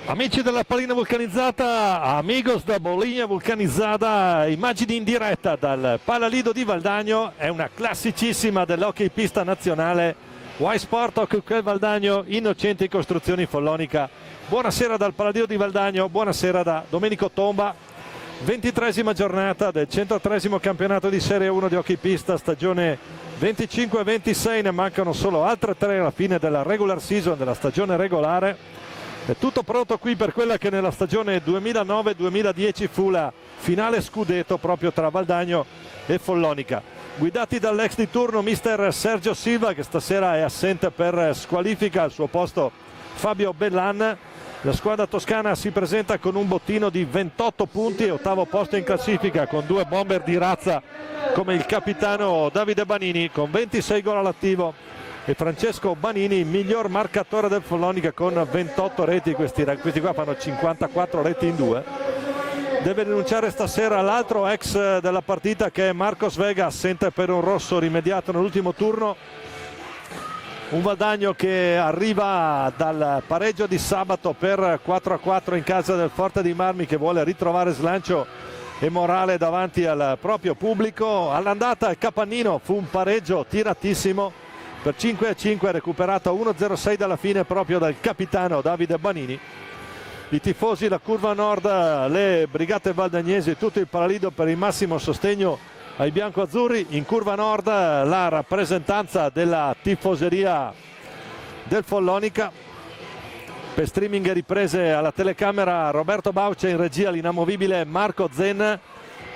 Amici della pallina vulcanizzata, amigos da Bolinha vulcanizzata, immagini in diretta dal Palalido di Valdagno. È una classicissima dell'hockey pista nazionale. Y Sport Hockey Club Valdagno, Innocenti Costruzioni Follonica. Buonasera dal Palalido di Valdagno, buonasera da Domenico Tomba. 23esima giornata del 103esimo campionato di Serie 1 di hockey pista, stagione 25-26, ne mancano solo altre 3 alla fine della regular season, della stagione regolare. È tutto pronto qui per quella che nella stagione 2009-2010 fu la finale scudetto proprio tra Valdagno e Follonica. Guidati dall'ex di turno mister Sergio Silva, che stasera è assente per squalifica, al suo posto Fabio Bellan. La squadra toscana si presenta con un bottino di 28 punti e ottavo posto in classifica, con 2 bomber di razza come il capitano Davide Banini con 26 gol all'attivo e Francesco Banini, miglior marcatore del Follonica con 28 reti. Questi qua fanno 54 reti in 2. Deve rinunciare stasera l'altro ex della partita, che è Marcos Vega, assente per un rosso rimediato nell'ultimo turno. Un Valdagno che arriva dal pareggio di sabato per 4-4 in casa del Forte dei Marmi, che vuole ritrovare slancio e morale davanti al proprio pubblico. All'andata il Capannino fu un pareggio tiratissimo per 5-5, recuperato 1-0-6 dalla fine proprio dal capitano Davide Banini. I tifosi, la curva nord, le brigate valdagnesi, tutto il Palalido per il massimo sostegno ai biancoazzurri. In curva nord la rappresentanza della tifoseria del Follonica. Per streaming e riprese alla telecamera Roberto Bauce, in regia l'inamovibile Marco Zen,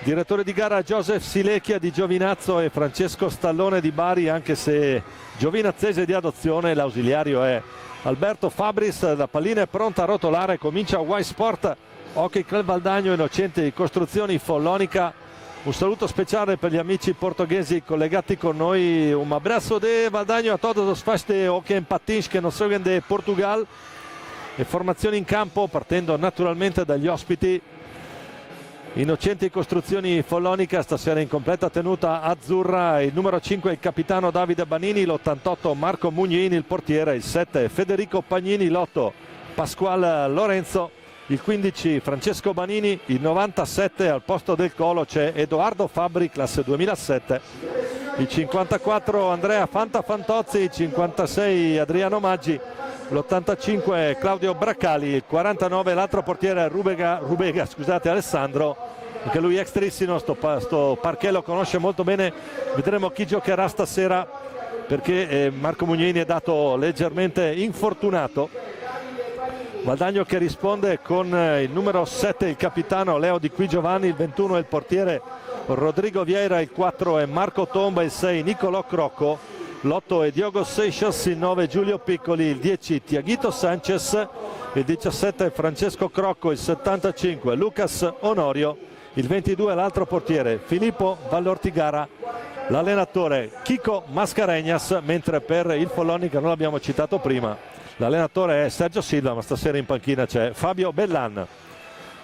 direttore di gara Joseph Silecchia di Giovinazzo e Francesco Stallone di Bari, anche se giovinazzese di adozione. L'ausiliario è Alberto Fabris. La pallina è pronta a rotolare, comincia Y Sport Hockey Club Valdagno, Innocenti Costruzioni Follonica. Un saluto speciale per gli amici portoghesi collegati con noi. Un abraço de Valdagno a todos os fãs de hockey em patins que nos seguem de Portugal. Le formazioni in campo, partendo naturalmente dagli ospiti. Innocenti Costruzioni Follonica, stasera in completa tenuta azzurra. Il numero 5 il capitano Davide Banini, l'88 Marco Mugnini, il portiere, il 7 Federico Pagnini, l'8 Pasquale Lorenzo, il 15 Francesco Banini, il 97 al posto del Colo c'è Edoardo Fabbri, classe 2007, il 54 Andrea Fantozzi, il 56 Adriano Maggi, l'85 Claudio Braccali, il 49 l'altro portiere Rubega Alessandro, anche lui extrissimo. Sto parquet lo conosce molto bene. Vedremo chi giocherà stasera, perché Marco Mugnini è dato leggermente infortunato. Valdagno che risponde con il numero 7 il capitano Leo Di Qui Giovanni, il 21 il portiere Rodrigo Vieira, il 4 è Marco Tomba, il 6 Nicolò Crocco, l'8 è Diogo Seixas, il 9 Giulio Piccoli, il 10 Tiaguito Sanchez, il 17 Francesco Crocco, il 75 Lucas Onorio, il 22 l'altro portiere Filippo Vallortigara, l'allenatore Chico Mascaregnas, mentre per il Follonica, non l'abbiamo citato prima, l'allenatore è Sergio Silva, ma stasera in panchina c'è Fabio Bellan.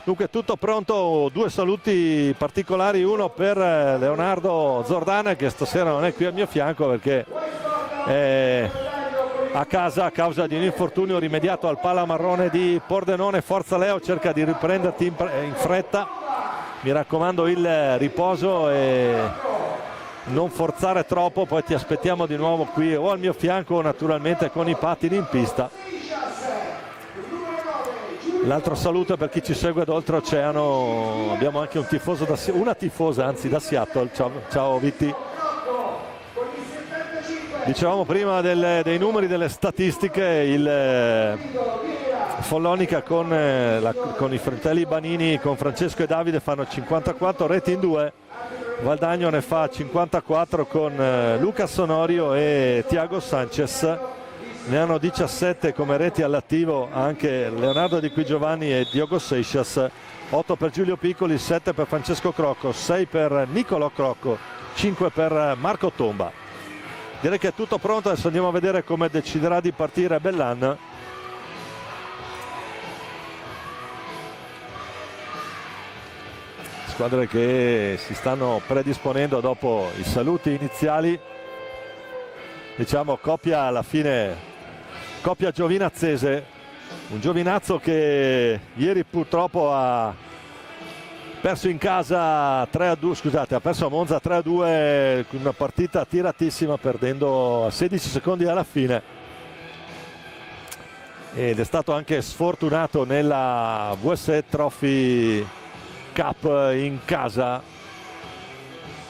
Dunque tutto pronto. 2 saluti particolari, uno per Leonardo Zordana, che stasera non è qui al mio fianco perché è a casa a causa di un infortunio rimediato al pala marrone di Pordenone. Forza Leo, cerca di riprenderti in fretta, mi raccomando il riposo e non forzare troppo, poi ti aspettiamo di nuovo qui o al mio fianco o naturalmente con i pattini in pista. L'altro saluto per chi ci segue da oltreoceano, abbiamo anche un tifoso una tifosa anzi da Seattle. Ciao Vitti. Dicevamo prima dei numeri, delle statistiche. Il Follonica con i fratelli Banini, con Francesco e Davide, fanno 54 reti in 2. Valdagno ne fa 54 con Lucas Onorio e Tiago Sanchez. Ne hanno 17 come reti all'attivo anche Leonardo Di Qui Giovanni e Diogo Seixas. 8 per Giulio Piccoli, 7 per Francesco Crocco, 6 per Nicolò Crocco, 5 per Marco Tomba. Direi che è tutto pronto, adesso andiamo a vedere come deciderà di partire Bellan. Squadre che si stanno predisponendo dopo i saluti iniziali. Diciamo coppia alla fine, coppia giovinazzese Un Giovinazzo che ieri purtroppo ha perso in casa 3-2, scusate, ha perso a Monza 3-2, una partita tiratissima, perdendo a 16 secondi alla fine. Ed è stato anche sfortunato nella VSE Trophy Cup in casa,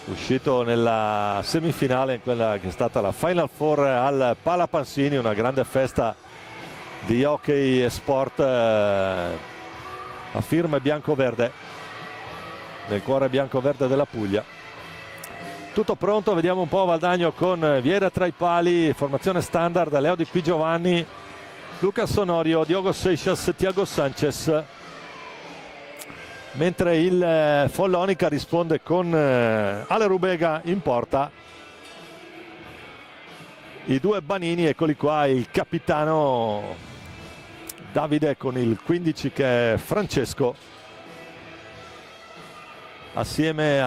uscito nella semifinale in quella che è stata la Final Four al Pala Pansini, una grande festa di hockey e sport a firma bianco-verde, nel cuore bianco-verde della Puglia. Tutto pronto, vediamo un po' Valdagno con Vieira tra i pali, formazione standard, Leo Di Qui Giovanni, Lucas Onorio, Diogo Seixas, Thiago Sanchez, mentre il Follonica risponde con Ale Rubega in porta, i due Banini, eccoli qua, il capitano Davide con il 15 che è Francesco, assieme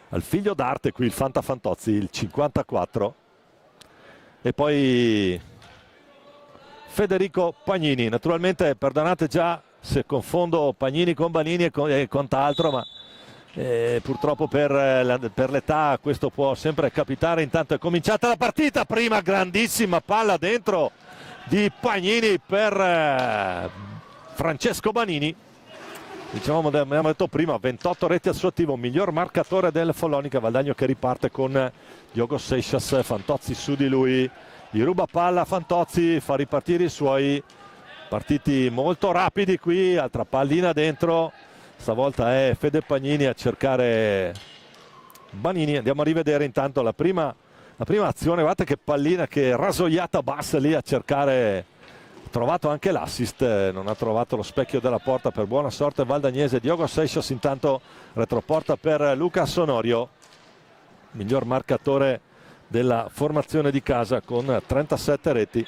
al figlio d'arte qui, il Fanta Fantozzi, il 54, e poi Federico Pagnini. Naturalmente perdonate già se confondo Pagnini con Banini e quant'altro, ma purtroppo per l'età questo può sempre capitare. Intanto è cominciata la partita, prima grandissima palla dentro di Pagnini per Francesco Banini. Diciamo, abbiamo detto prima, 28 reti al suo attivo, miglior marcatore del Follonica. Valdagno che riparte con Diogo Seixas, Fantozzi su di lui, gli ruba palla Fantozzi, fa ripartire i suoi, partiti molto rapidi qui, altra pallina dentro, stavolta è Fede Pagnini a cercare Banini. Andiamo a rivedere intanto la prima azione, guardate che pallina, che rasoiata bassa lì a cercare. Trovato anche l'assist, non ha trovato lo specchio della porta per buona sorte valdagnese. Diogo Seixas intanto retroporta per Lucas Onorio, miglior marcatore della formazione di casa con 37 reti.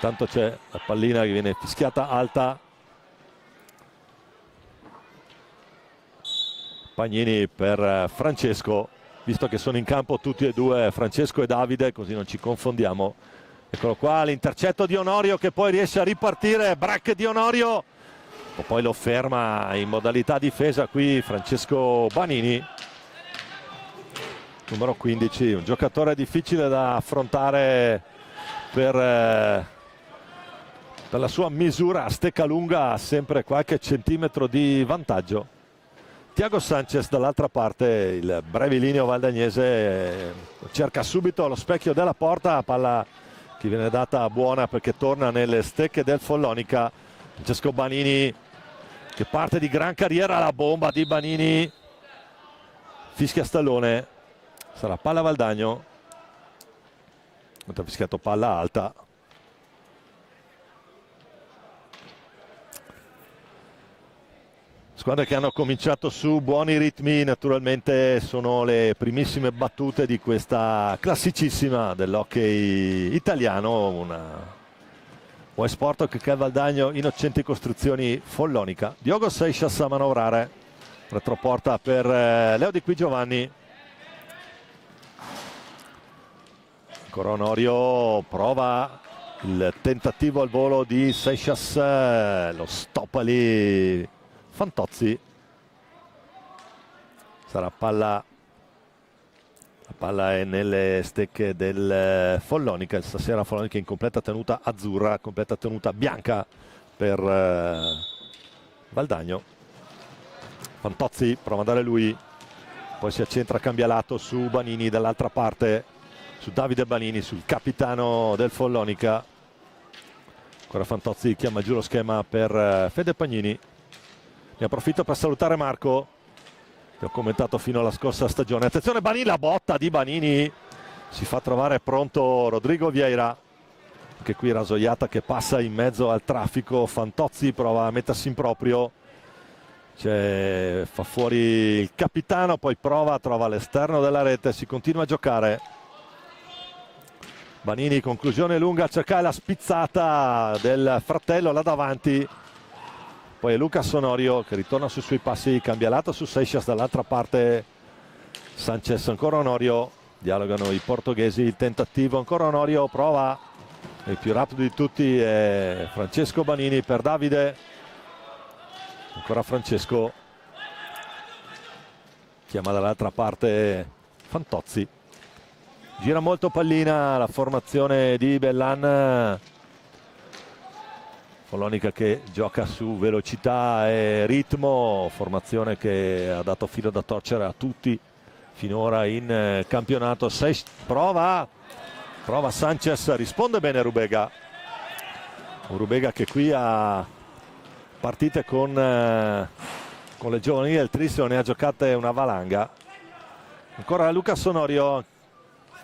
Tanto c'è la pallina che viene fischiata alta. Pagnini per Francesco, visto che sono in campo tutti e due, Francesco e Davide, così non ci confondiamo. Eccolo qua, l'intercetto di Onorio che poi riesce a ripartire, break di Onorio, poi lo ferma in modalità difesa qui Francesco Banini, numero 15, un giocatore difficile da affrontare per la sua misura, a stecca lunga ha sempre qualche centimetro di vantaggio. Thiago Sanchez dall'altra parte, il brevilineo valdagnese, cerca subito lo specchio della porta, palla che viene data buona perché torna nelle stecche del Follonica. Francesco Banini che parte di gran carriera, la bomba di Banini, fischia Stallone, sarà palla Valdagno, ha fischiato palla alta. Squadre che hanno cominciato su buoni ritmi, naturalmente sono le primissime battute di questa classicissima dell'hockey italiano, una Sport che Valdagno, Innocenti Costruzioni, Follonica. Diogo Seixas a manovrare, retroporta per Leo Di Qui Giovanni. Ancora Onorio, prova il tentativo al volo di Seixas, lo stoppa lì Fantozzi, sarà palla, la palla è nelle stecche del Follonica. Stasera Follonica in completa tenuta azzurra, completa tenuta bianca per Valdagno. Fantozzi prova ad andare lui, poi si accentra, cambia lato su Banini, dall'altra parte su Davide Banini, sul capitano del Follonica. Ancora Fantozzi chiama giù lo schema per Fede Pagnini. Ne approfitto per salutare Marco, che ho commentato fino alla scorsa stagione. Attenzione Banini, la botta di Banini, si fa trovare pronto Rodrigo Vieira, che qui rasoiata che passa in mezzo al traffico. Fantozzi prova a mettersi in proprio, fa fuori il capitano, poi trova all'esterno della rete, si continua a giocare. Banini, conclusione lunga, a cercare la spizzata del fratello là davanti. Poi è Lucas Onorio che ritorna sui suoi passi, cambia lato su Seixas, dall'altra parte Sanchez, ancora Onorio, dialogano i portoghesi. Il tentativo, ancora Onorio, prova, il più rapido di tutti è Francesco Banini per Davide, ancora Francesco, chiama dall'altra parte Fantozzi, gira molto pallina la formazione di Bellan. Follonica che gioca su velocità e ritmo, formazione che ha dato filo da torcere a tutti finora in campionato. Prova Sanchez, risponde bene Rubega. Rubega che qui ha partite con le giovanili del Tristano, ne ha giocate una valanga. Ancora Lucas Onorio,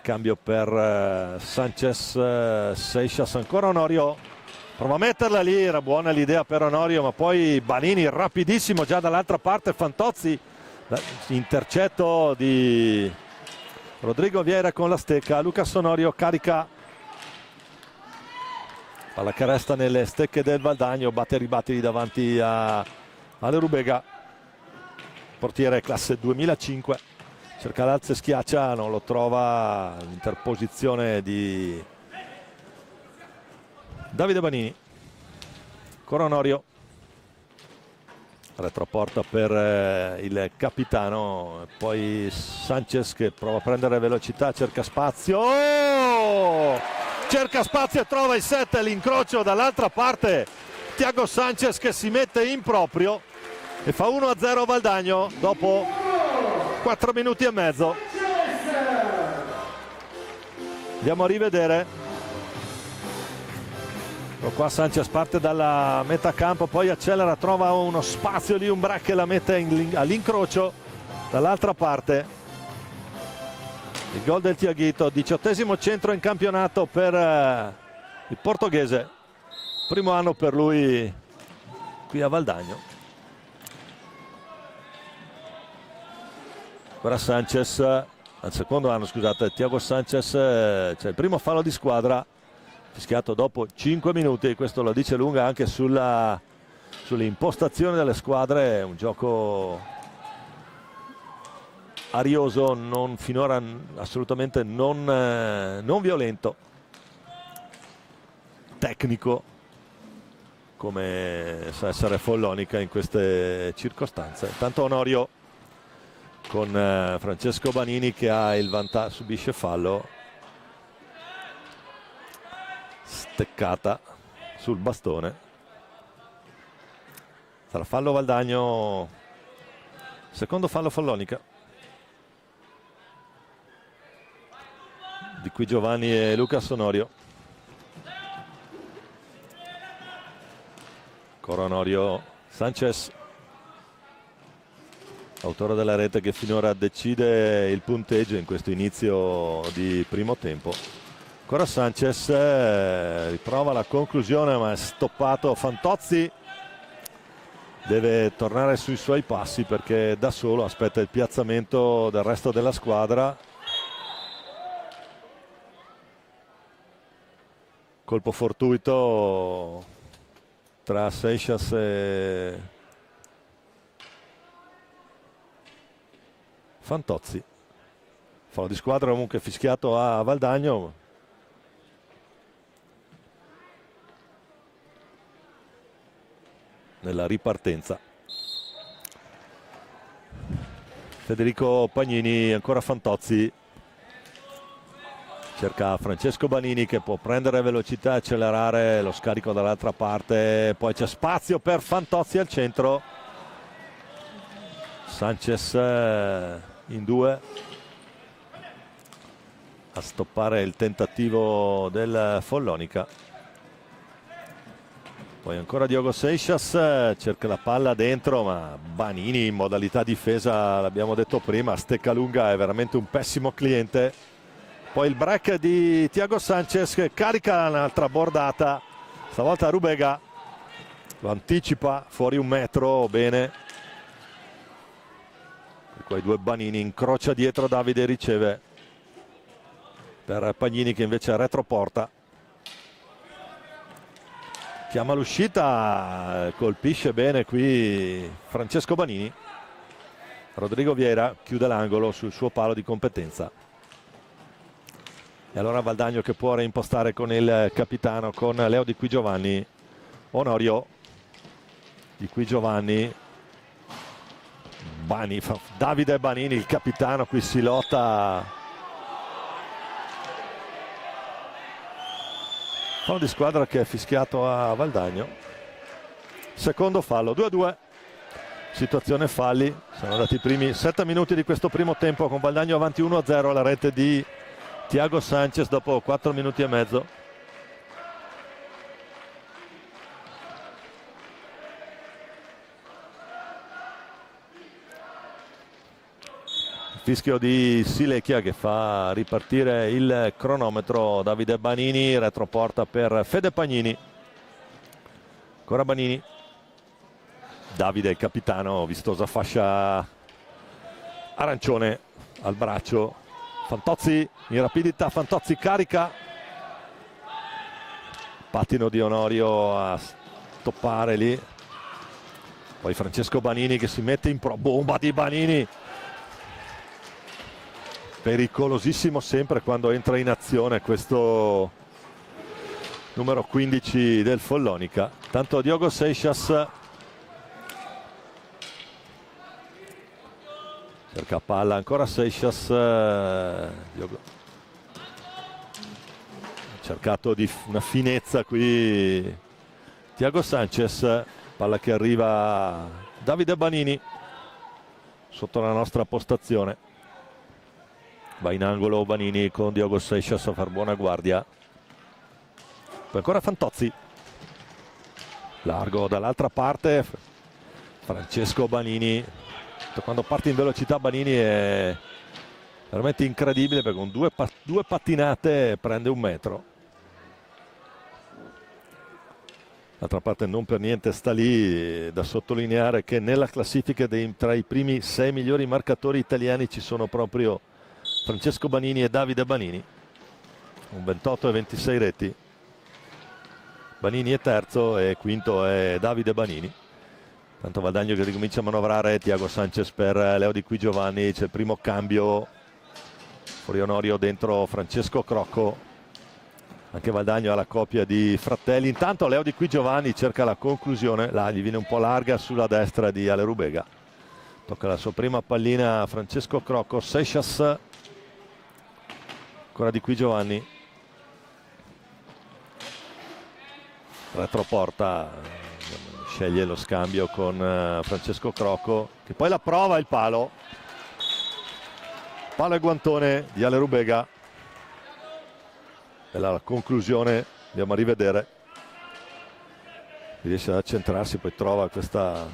cambio per Sanchez, Seixas, ancora Onorio. Prova a metterla lì, era buona l'idea per Onorio, ma poi Banini rapidissimo già dall'altra parte, Fantozzi, intercetto di Rodrigo Vieira con la stecca. Lucas Onorio carica, palla che resta nelle stecche del Valdagno, batte e ribatti davanti alle Rubega, portiere classe 2005, cerca l'alza e schiaccia, non lo trova, l'interposizione di Davide Banini. Ancora Onorio, retroporta per il capitano, e poi Sanchez che prova a prendere velocità, cerca spazio, cerca spazio e trova il set, l'incrocio dall'altra parte, Thiago Sanchez che si mette in proprio e fa 1-0 Valdagno dopo 4 minuti e mezzo. Andiamo a rivedere. Qua Sanchez parte dalla metà campo, poi accelera, trova uno spazio lì, un break e la mette all'incrocio dall'altra parte. Il gol del Tiaghito, 18° centro in campionato per il portoghese, primo anno per lui qui a Valdagno. Ora Sanchez, al secondo anno scusate, Thiago Sanchez, c'è il primo fallo di squadra fischiato dopo 5 minuti, questo lo dice lunga anche sull'impostazione delle squadre, un gioco arioso, finora assolutamente non violento, tecnico come sa essere Follonica in queste circostanze. Intanto Onorio con Francesco Banini che ha il vantaggio, subisce fallo, steccata sul bastone, sarà fallo Valdagno, secondo fallo Follonica, di qui Giovanni e Lucas Onorio. Ancora Onorio, Sanchez, autore della rete che finora decide il punteggio in questo inizio di primo tempo. Ancora Sanchez, riprova la conclusione ma è stoppato. Fantozzi deve tornare sui suoi passi perché da solo aspetta il piazzamento del resto della squadra. Colpo fortuito tra Seixas e Fantozzi. Fallo di squadra comunque fischiato a Valdagno. Nella ripartenza Federico Pagnini, ancora Fantozzi, cerca Francesco Banini che può prendere velocità e accelerare, lo scarico dall'altra parte, poi c'è spazio per Fantozzi al centro, Sanchez in due a stoppare il tentativo del Follonica. Poi ancora Diogo Seixas, cerca la palla dentro, ma Banini in modalità difesa, l'abbiamo detto prima, stecca lunga, è veramente un pessimo cliente. Poi il break di Thiago Sanchez che carica un'altra bordata, stavolta Rubega lo anticipa fuori 1 metro, bene. E poi 2 Banini, incrocia dietro Davide e riceve per Pagnini che invece retroporta. Chiama l'uscita, colpisce bene qui Francesco Banini. Rodrigo Vieira chiude l'angolo sul suo palo di competenza. E allora Valdagno che può reimpostare con il capitano, con Leo Di Qui Giovanni. Onorio, Di Qui Giovanni, Davide Banini, il capitano, qui si lotta. Fallo di squadra che è fischiato a Valdagno. Secondo fallo, 2-2. Situazione falli. Sono andati i primi 7 minuti di questo primo tempo con Valdagno avanti 1-0 alla rete di Thiago Sanchez dopo 4 minuti e mezzo. Fischio di Silecchia che fa ripartire il cronometro. Davide Banini, retroporta per Fede Pagnini. Ancora Banini. Davide, il capitano, vistosa fascia arancione al braccio. Fantozzi in rapidità, Fantozzi carica. Pattino di Onorio a stoppare lì. Poi Francesco Banini che si mette in bomba di Banini. Pericolosissimo sempre quando entra in azione questo numero 15 del Follonica. Tanto Diogo Seixas cerca palla, ancora Seixas. Diogo ha cercato di una finezza qui Thiago Sanchez, palla che arriva a Davide Banini sotto la nostra postazione. Va in angolo Banini con Diogo Seixas a far buona guardia. Poi ancora Fantozzi. Largo dall'altra parte. Francesco Banini. Quando parte in velocità Banini è veramente incredibile perché con due pattinate prende 1 metro. D'altra parte non per niente sta lì. Da sottolineare che nella classifica tra i primi 6 migliori marcatori italiani ci sono proprio Francesco Banini e Davide Banini, un 28 e 26 reti. Banini è terzo e quinto è Davide Banini. Tanto Valdagno che ricomincia a manovrare. Thiago Sanchez per Leo Di Qui Giovanni. C'è il primo cambio. Fuori Onorio, dentro Francesco Crocco. Anche Valdagno ha la coppia di fratelli. Intanto Leo Di Qui Giovanni cerca la conclusione. Là gli viene un po' larga sulla destra di Ale Rubega. Tocca la sua prima pallina a Francesco Crocco. Seixas. Ancora Di Qui Giovanni. Retroporta. Sceglie lo scambio con Francesco Crocco, che poi la prova il palo. Palo e guantone di Ale Rubega. E la conclusione andiamo a rivedere. Riesce ad accentrarsi, poi trova questa.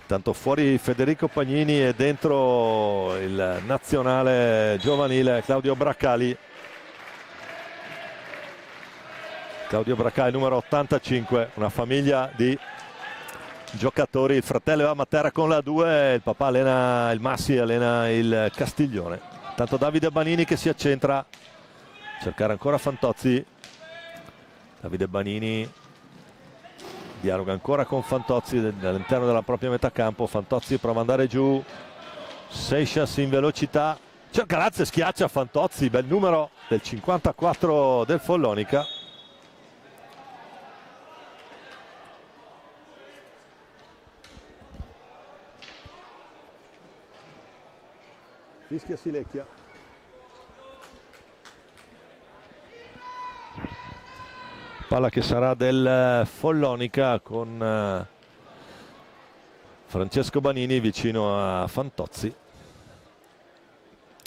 Tanto fuori Federico Pagnini e dentro il nazionale giovanile Claudio Braccali. Claudio Braccali numero 85, una famiglia di giocatori. Il fratello va a Matera con la 2, il papà allena il Massi, allena il Castiglione. Tanto Davide Banini che si accentra, cercare ancora Fantozzi. Davide Banini dialoga ancora con Fantozzi all'interno della propria metà campo. Fantozzi prova ad andare giù. Seixas in velocità, cerca Lazio e schiaccia Fantozzi, bel numero del 54 del Follonica. Fischia Silecchia. Palla che sarà del Follonica con Francesco Banini vicino a Fantozzi.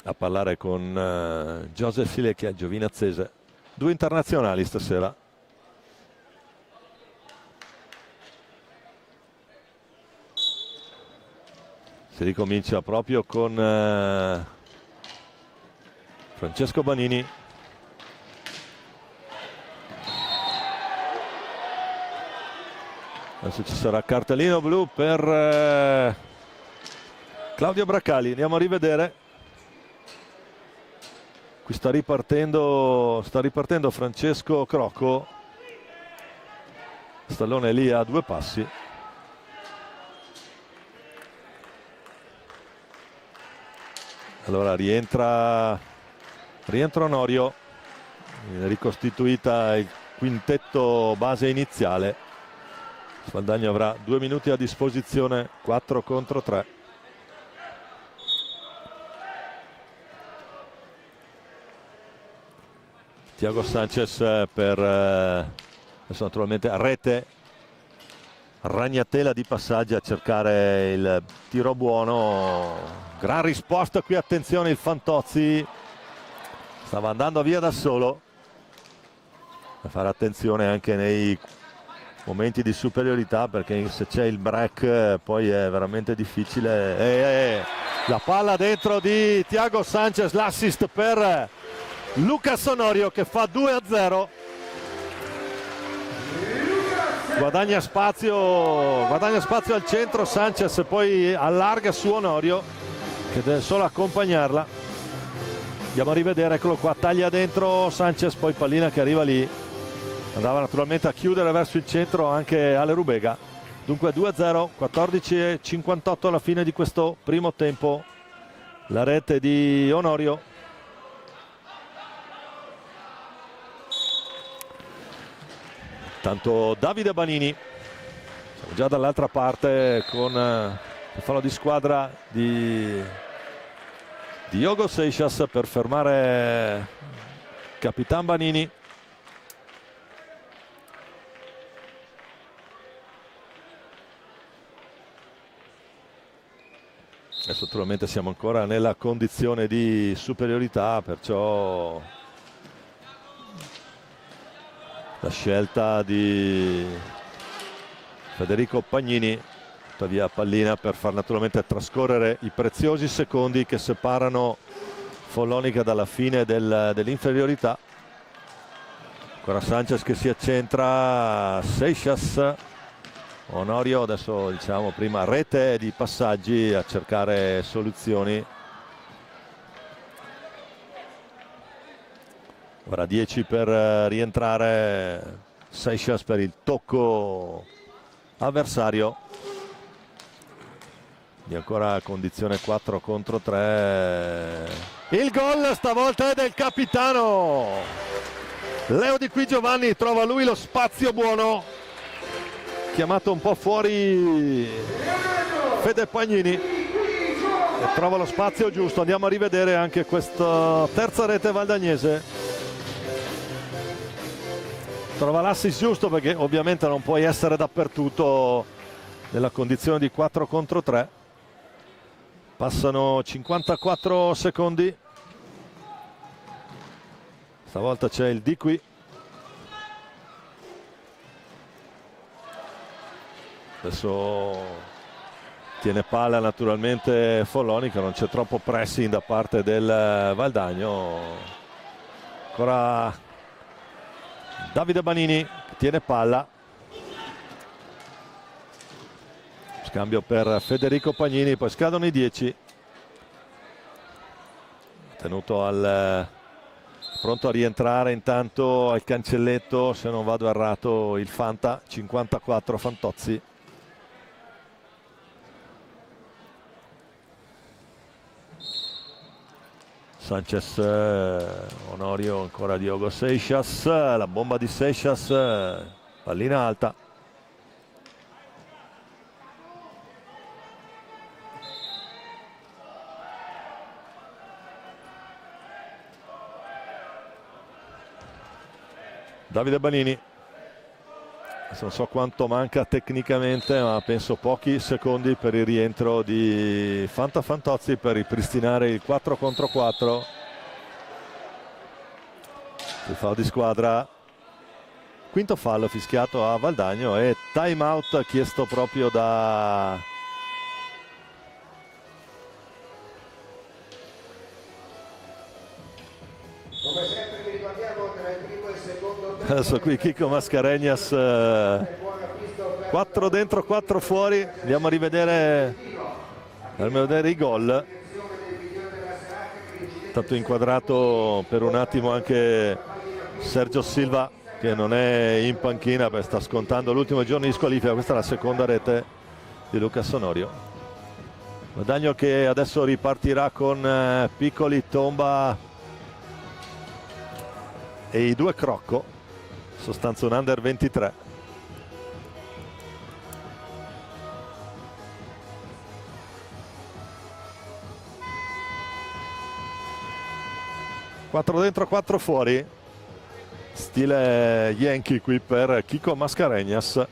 A parlare con Joseph Silecchia, Giovinazese. 2 internazionali stasera. Si ricomincia proprio con Francesco Banini. Adesso ci sarà cartellino blu per Claudio Braccali. Andiamo a rivedere. Qui sta ripartendo Francesco Crocco. Stallone lì a 2 passi. Allora rientra Onorio, ricostituita il quintetto base iniziale. Valdagno avrà 2 minuti a disposizione, 4 contro 3. Thiago Sanchez per adesso naturalmente rete, ragnatela di passaggi a cercare il tiro buono. Gran risposta qui, attenzione, il Fantozzi stava andando via da solo, a fare attenzione anche nei momenti di superiorità, perché se c'è il break poi è veramente difficile. La palla dentro di Thiago Sanchez, l'assist per Lucas Onorio che fa 2-0. Guadagna spazio al centro Sanchez, poi allarga su Onorio che deve solo accompagnarla. Andiamo a rivedere, eccolo qua, taglia dentro Sanchez, poi pallina che arriva lì, andava naturalmente a chiudere verso il centro anche Ale Rubega. Dunque 2-0, 14:58 alla fine di questo primo tempo. La rete di Onorio. Tanto Davide Banini, siamo già dall'altra parte con il fallo di squadra di Diogo Seixas per fermare Capitan Banini. Adesso naturalmente siamo ancora nella condizione di superiorità, perciò la scelta di Federico Pagnini, tuttavia pallina per far naturalmente trascorrere i preziosi secondi che separano Follonica dalla fine dell'inferiorità. Ancora Sanchez che si accentra, Seixas, Onorio adesso diciamo prima rete di passaggi a cercare soluzioni. Ora 10 per rientrare Seixas per il tocco avversario. Quindi ancora condizione 4 contro 3. Il gol stavolta è del capitano Leo Di Qui Giovanni, trova lui lo spazio buono, chiamato un po' fuori Fede Pagnini e trova lo spazio giusto. Andiamo a rivedere anche questa terza rete valdagnese. Trova l'assist giusto, perché ovviamente non puoi essere dappertutto nella condizione di 4 contro 3. Passano 54 secondi. Stavolta c'è il Di Qui. Adesso tiene palla naturalmente Follonica, non c'è troppo pressing da parte del Valdagno. Ancora Davide Banini tiene palla, scambio per Federico Pagnini, poi scadono i 10. Tenuto pronto a rientrare intanto al cancelletto, se non vado errato, il Fanta, 54 Fantozzi. Sanchez, Onorio, ancora Diogo Seixas, la bomba di Seixas, pallina alta. Davide Banini, non so quanto manca tecnicamente, ma penso pochi secondi per il rientro di Fantozzi per ripristinare il 4 contro 4. Il fallo di squadra, quinto fallo fischiato a Valdagno e time out chiesto proprio da adesso qui Chico Mascarenhas, 4 dentro 4 fuori. Andiamo a rivedere i gol. È stato inquadrato per un attimo anche Sergio Silva, che non è in panchina perché sta scontando l'ultimo giorno di squalifica. Questa è la seconda rete di Lucas Onorio. Valdagno che adesso ripartirà con Piccoli, Tomba e i due Crocco, sostanza un under 23. Quattro dentro, 4 fuori, stile Yankee qui per Chico Mascarenhas.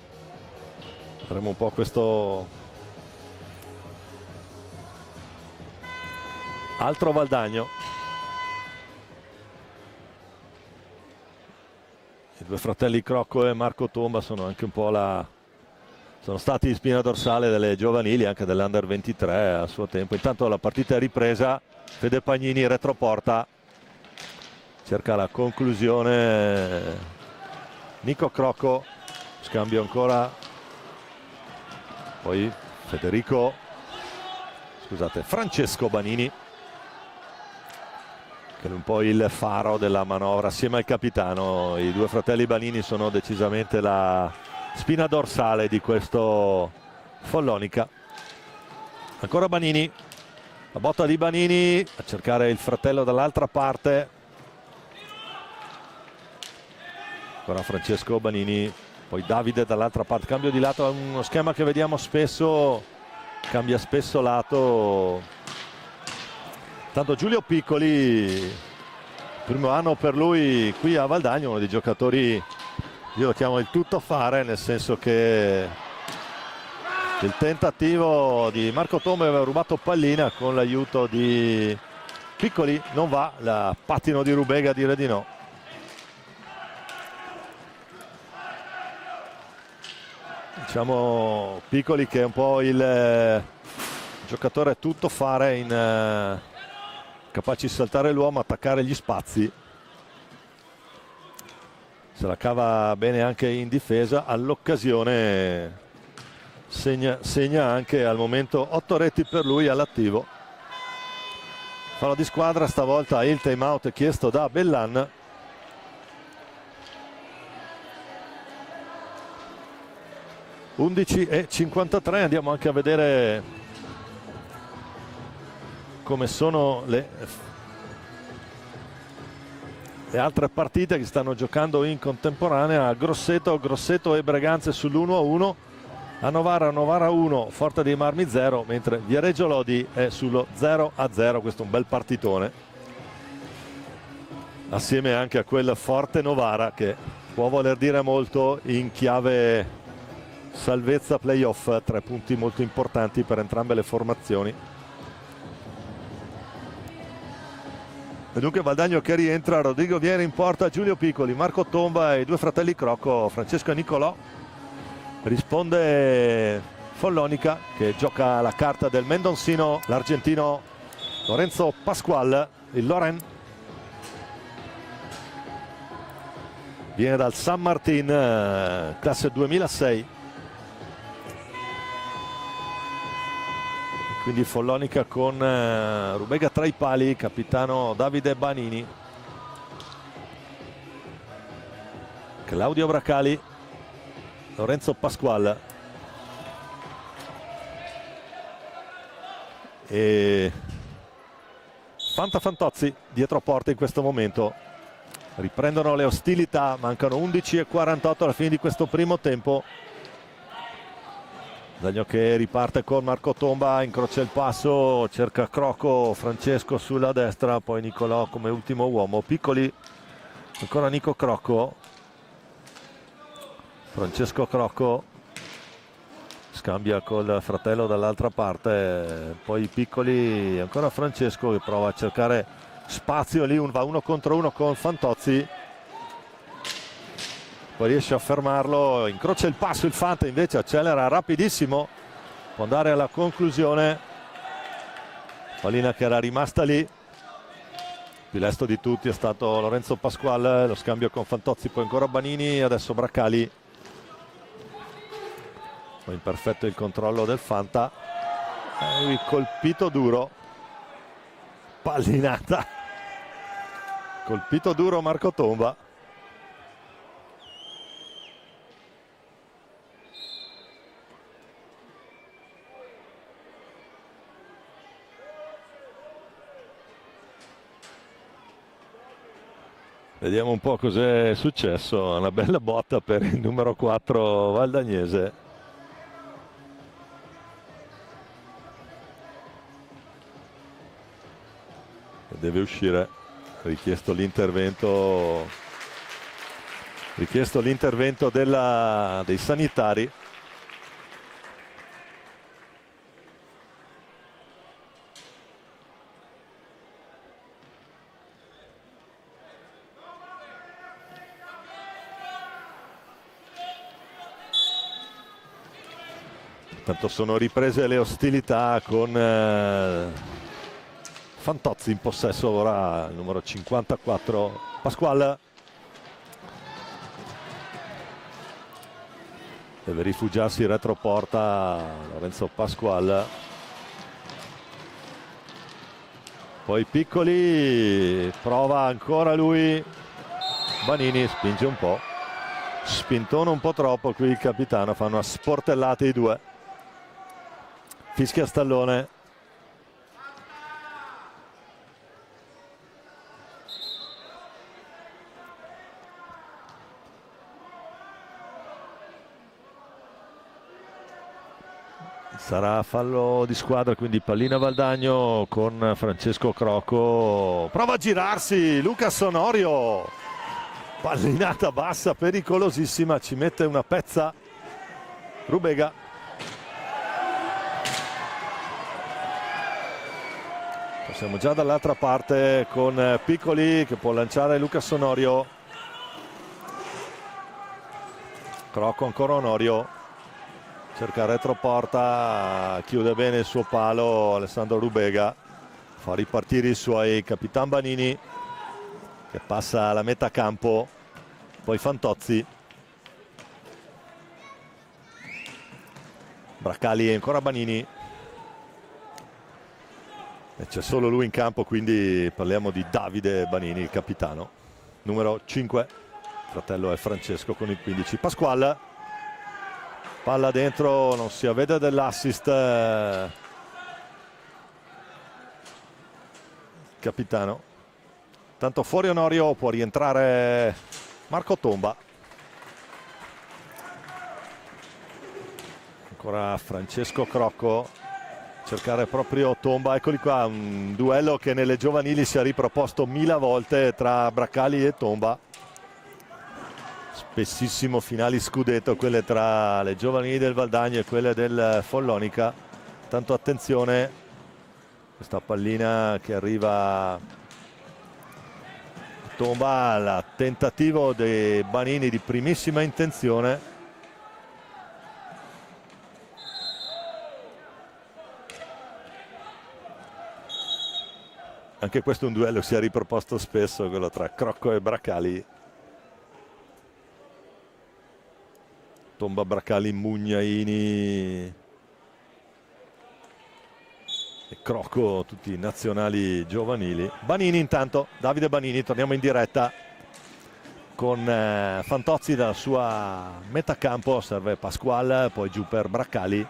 Vedremo un po' questo altro Valdagno. I due fratelli Crocco e Marco Tomba sono anche un po' sono stati spina dorsale delle giovanili, anche dell'Under 23 a suo tempo. Intanto la partita è ripresa, Fede Pagnini retroporta, cerca la conclusione Nico Crocco, scambio ancora, poi Francesco Banini, che è un po' il faro della manovra assieme al capitano. I due fratelli Banini sono decisamente la spina dorsale di questo Follonica. Ancora Banini, la botta di Banini a cercare il fratello dall'altra parte, ancora Francesco Banini, poi Davide dall'altra parte, cambio di lato, è uno schema che vediamo spesso, cambia spesso lato. Tanto Giulio Piccoli, primo anno per lui qui a Valdagno, uno dei giocatori, io lo chiamo il tuttofare, nel senso che il tentativo di Marco Tomba aveva rubato pallina, con l'aiuto di Piccoli non va, la pattino di Rubega a dire di no. Diciamo Piccoli che è un po' il giocatore tuttofare, capace di saltare l'uomo, attaccare gli spazi, se la cava bene anche in difesa. All'occasione segna anche al momento 8 reti per lui all'attivo. Fallo di squadra, stavolta il time out chiesto da Bellan. (11:53). Andiamo anche a vedere come sono le altre partite che stanno giocando in contemporanea. Grosseto e Breganze sull'1-1, a Novara 1, Forte dei Marmi 0, mentre Viareggio Lodi è sullo 0-0. Questo è un bel partitone, assieme anche a quel Forte Novara che può voler dire molto in chiave salvezza playoff. 3 punti molto importanti per entrambe le formazioni. E dunque Valdagno che rientra, Rodrigo Viera in porta, Giulio Piccoli, Marco Tomba e i due fratelli Crocco, Francesco e Nicolò. Risponde Follonica, che gioca la carta del mendonsino, l'argentino Lorenzo Pasqual, il Loren. Viene dal San Martín, classe 2006. Quindi Follonica con Rubega tra i pali, capitano Davide Banini, Claudio Bracali, Lorenzo Pasqual e Fantozzi dietro porta in questo momento. Riprendono le ostilità, mancano 11:48 alla fine di questo primo tempo. Valdagno che riparte con Marco Tomba, incrocia il passo, cerca Crocco, Francesco sulla destra, poi Nicolò come ultimo uomo. Piccoli, ancora Nico Crocco, Francesco Crocco scambia col fratello dall'altra parte, poi Piccoli, ancora Francesco che prova a cercare spazio lì, va 1 contro 1 con Fantozzi, poi riesce a fermarlo, incrocia il passo, il Fanta invece accelera rapidissimo, può andare alla conclusione. Pallina che era rimasta lì, più lesto di tutti è stato Lorenzo Pasqual, lo scambio con Fantozzi, poi ancora Banini, adesso Bracali, poi imperfetto il controllo del Fanta, colpito duro, pallinata, colpito duro Marco Tomba. Vediamo un po' cos'è successo. Una bella botta per il numero 4 valdagnese. Deve uscire. Richiesto l'intervento dei sanitari. Intanto sono riprese le ostilità con Fantozzi in possesso ora, il numero 54 Pasquale. Deve rifugiarsi retroporta Lorenzo Pasquale. Poi Piccoli, prova ancora lui. Banini spinge un po'. Spintona un po' troppo qui il capitano, fanno a sportellate i due. Fischia Stallone. Sarà fallo di squadra, quindi pallina Valdagno con Francesco Crocco. Prova a girarsi Lucas Onorio. Pallinata bassa, pericolosissima, ci mette una pezza Rubega. Siamo già dall'altra parte con Piccoli che può lanciare Lucas Onorio. Crocco ancora Onorio. Cerca retroporta, chiude bene il suo palo Alessandro Rubega. Fa ripartire i suoi Capitan Banini che passa alla metà campo. Poi Fantozzi. Braccali e ancora Banini. E c'è solo lui in campo, quindi parliamo di Davide Banini, il capitano. Numero 5. Fratello è Francesco con il 15. Pasquale. Palla dentro, non si avvede dell'assist. Capitano. Tanto fuori Onorio, può rientrare Marco Tomba. Ancora Francesco Crocco. Cercare proprio Tomba, eccoli qua, un duello che nelle giovanili si è riproposto 1000 volte tra Braccali e Tomba. Spessissimo finali scudetto, quelle tra le giovanili del Valdagno e quelle del Follonica. Tanto attenzione, questa pallina che arriva a Tomba, il tentativo dei Banini di primissima intenzione. Anche questo è un duello che si è riproposto spesso, quello tra Crocco e Braccali. Tomba, Braccali, Mugnaini e Crocco, tutti nazionali giovanili. Banini intanto, Davide Banini, torniamo in diretta con Fantozzi dalla sua metà campo, serve Pasquale, poi giù per Braccali.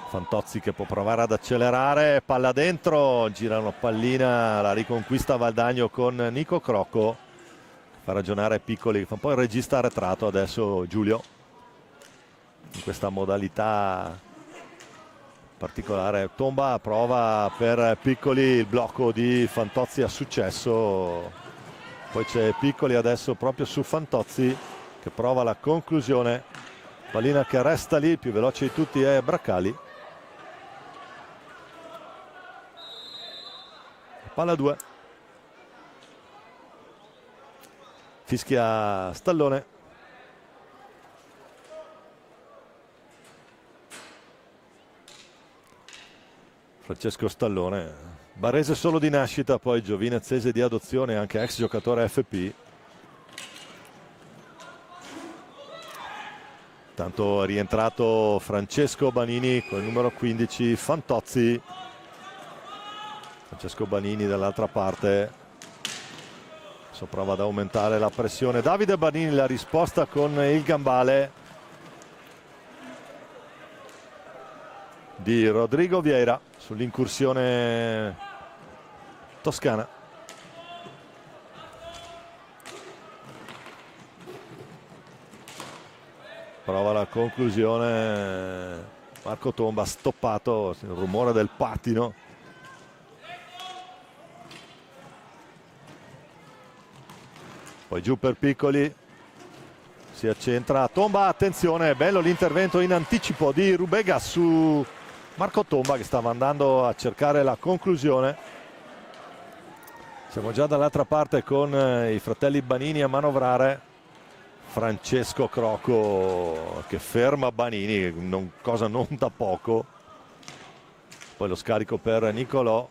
Fantozzi che può provare ad accelerare, palla dentro, gira una pallina, la riconquista Valdagno con Nico Crocco. Fa ragionare Piccoli, fa un po' il regista arretrato adesso Giulio, in questa modalità particolare. Tomba prova per Piccoli, il blocco di Fantozzi ha successo. Poi c'è Piccoli adesso proprio su Fantozzi che prova la conclusione. Pallina che resta lì, più veloce di tutti è Braccali. Palla 2. Fischia Stallone. Francesco Stallone, barese solo di nascita, poi giovinezese di adozione, anche ex giocatore FP. Tanto è rientrato Francesco Banini con il numero 15, Fantozzi. Francesco Banini dall'altra parte. Adesso prova ad aumentare la pressione. Davide Banini, la risposta con il gambale di Rodrigo Vieira sull'incursione Toscana. Prova la conclusione Marco Tomba, stoppato, il rumore del pattino. Poi giù per Piccoli, si accentra Tomba, attenzione, bello l'intervento in anticipo di Rubega su Marco Tomba che stava andando a cercare la conclusione. Siamo già dall'altra parte con i fratelli Banini a manovrare. Francesco Crocco che ferma Banini, cosa non da poco. Poi lo scarico per Nicolò,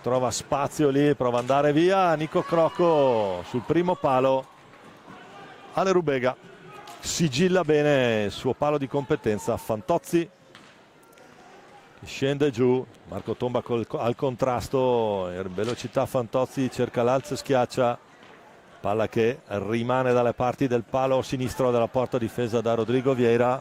trova spazio lì, prova ad andare via. Nico Crocco sul primo palo. Ale Rubega sigilla bene il suo palo di competenza. Fantozzi che scende giù, Marco Tomba al contrasto, in velocità Fantozzi cerca l'alzo e schiaccia. Palla che rimane dalle parti del palo sinistro della porta difesa da Rodrigo Vieira.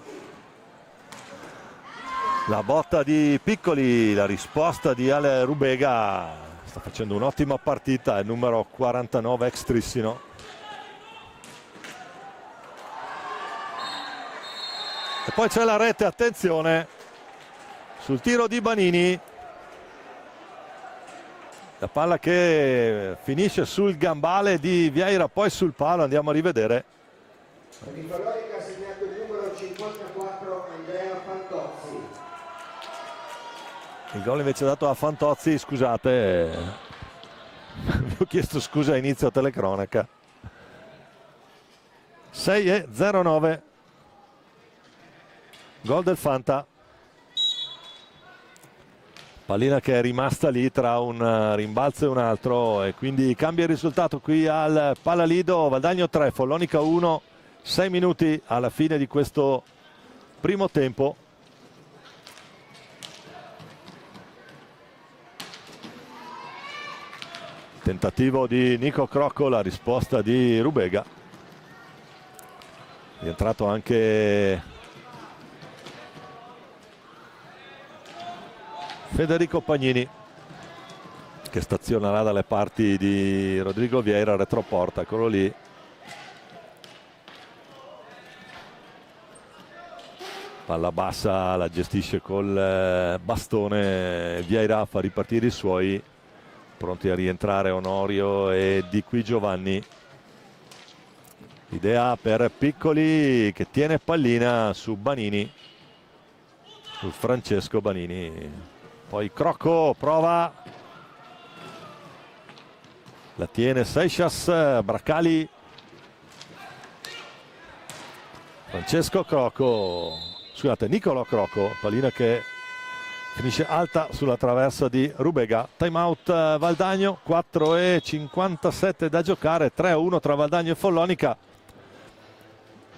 La botta di Piccoli, la risposta di Ale Rubega. Sta facendo un'ottima partita, il numero 49 extrissimo. E poi c'è la rete, attenzione, sul tiro di Banini. La palla che finisce sul gambale di Vieira, poi sul palo, andiamo a rivedere. Per il Follonica ha segnato il numero 54 Andrea Fantozzi. Il gol invece dato a Fantozzi, scusate, vi ho chiesto scusa a inizio telecronaca. 6-09, gol del Fanta. Pallina che è rimasta lì tra un rimbalzo e un altro e quindi cambia il risultato qui al Palalido. Valdagno 3, Follonica 1, 6 minuti alla fine di questo primo tempo. Tentativo di Nico Crocco, la risposta di Rubega. È entrato anche Federico Pagnini che stazionerà dalle parti di Rodrigo Vieira, retroporta, eccolo lì. Palla bassa, la gestisce col bastone Vieira, fa ripartire i suoi, pronti a rientrare Onorio e Di Qui Giovanni. Idea per Piccoli che tiene pallina su Banini, su Francesco Banini. Poi Crocco prova, la tiene Seixas, Bracali, Francesco Crocco, scusate, Nicolò Crocco, pallina che finisce alta sulla traversa di Rubega. Time out Valdagno, 4:57 da giocare, 3-1 tra Valdagno e Follonica.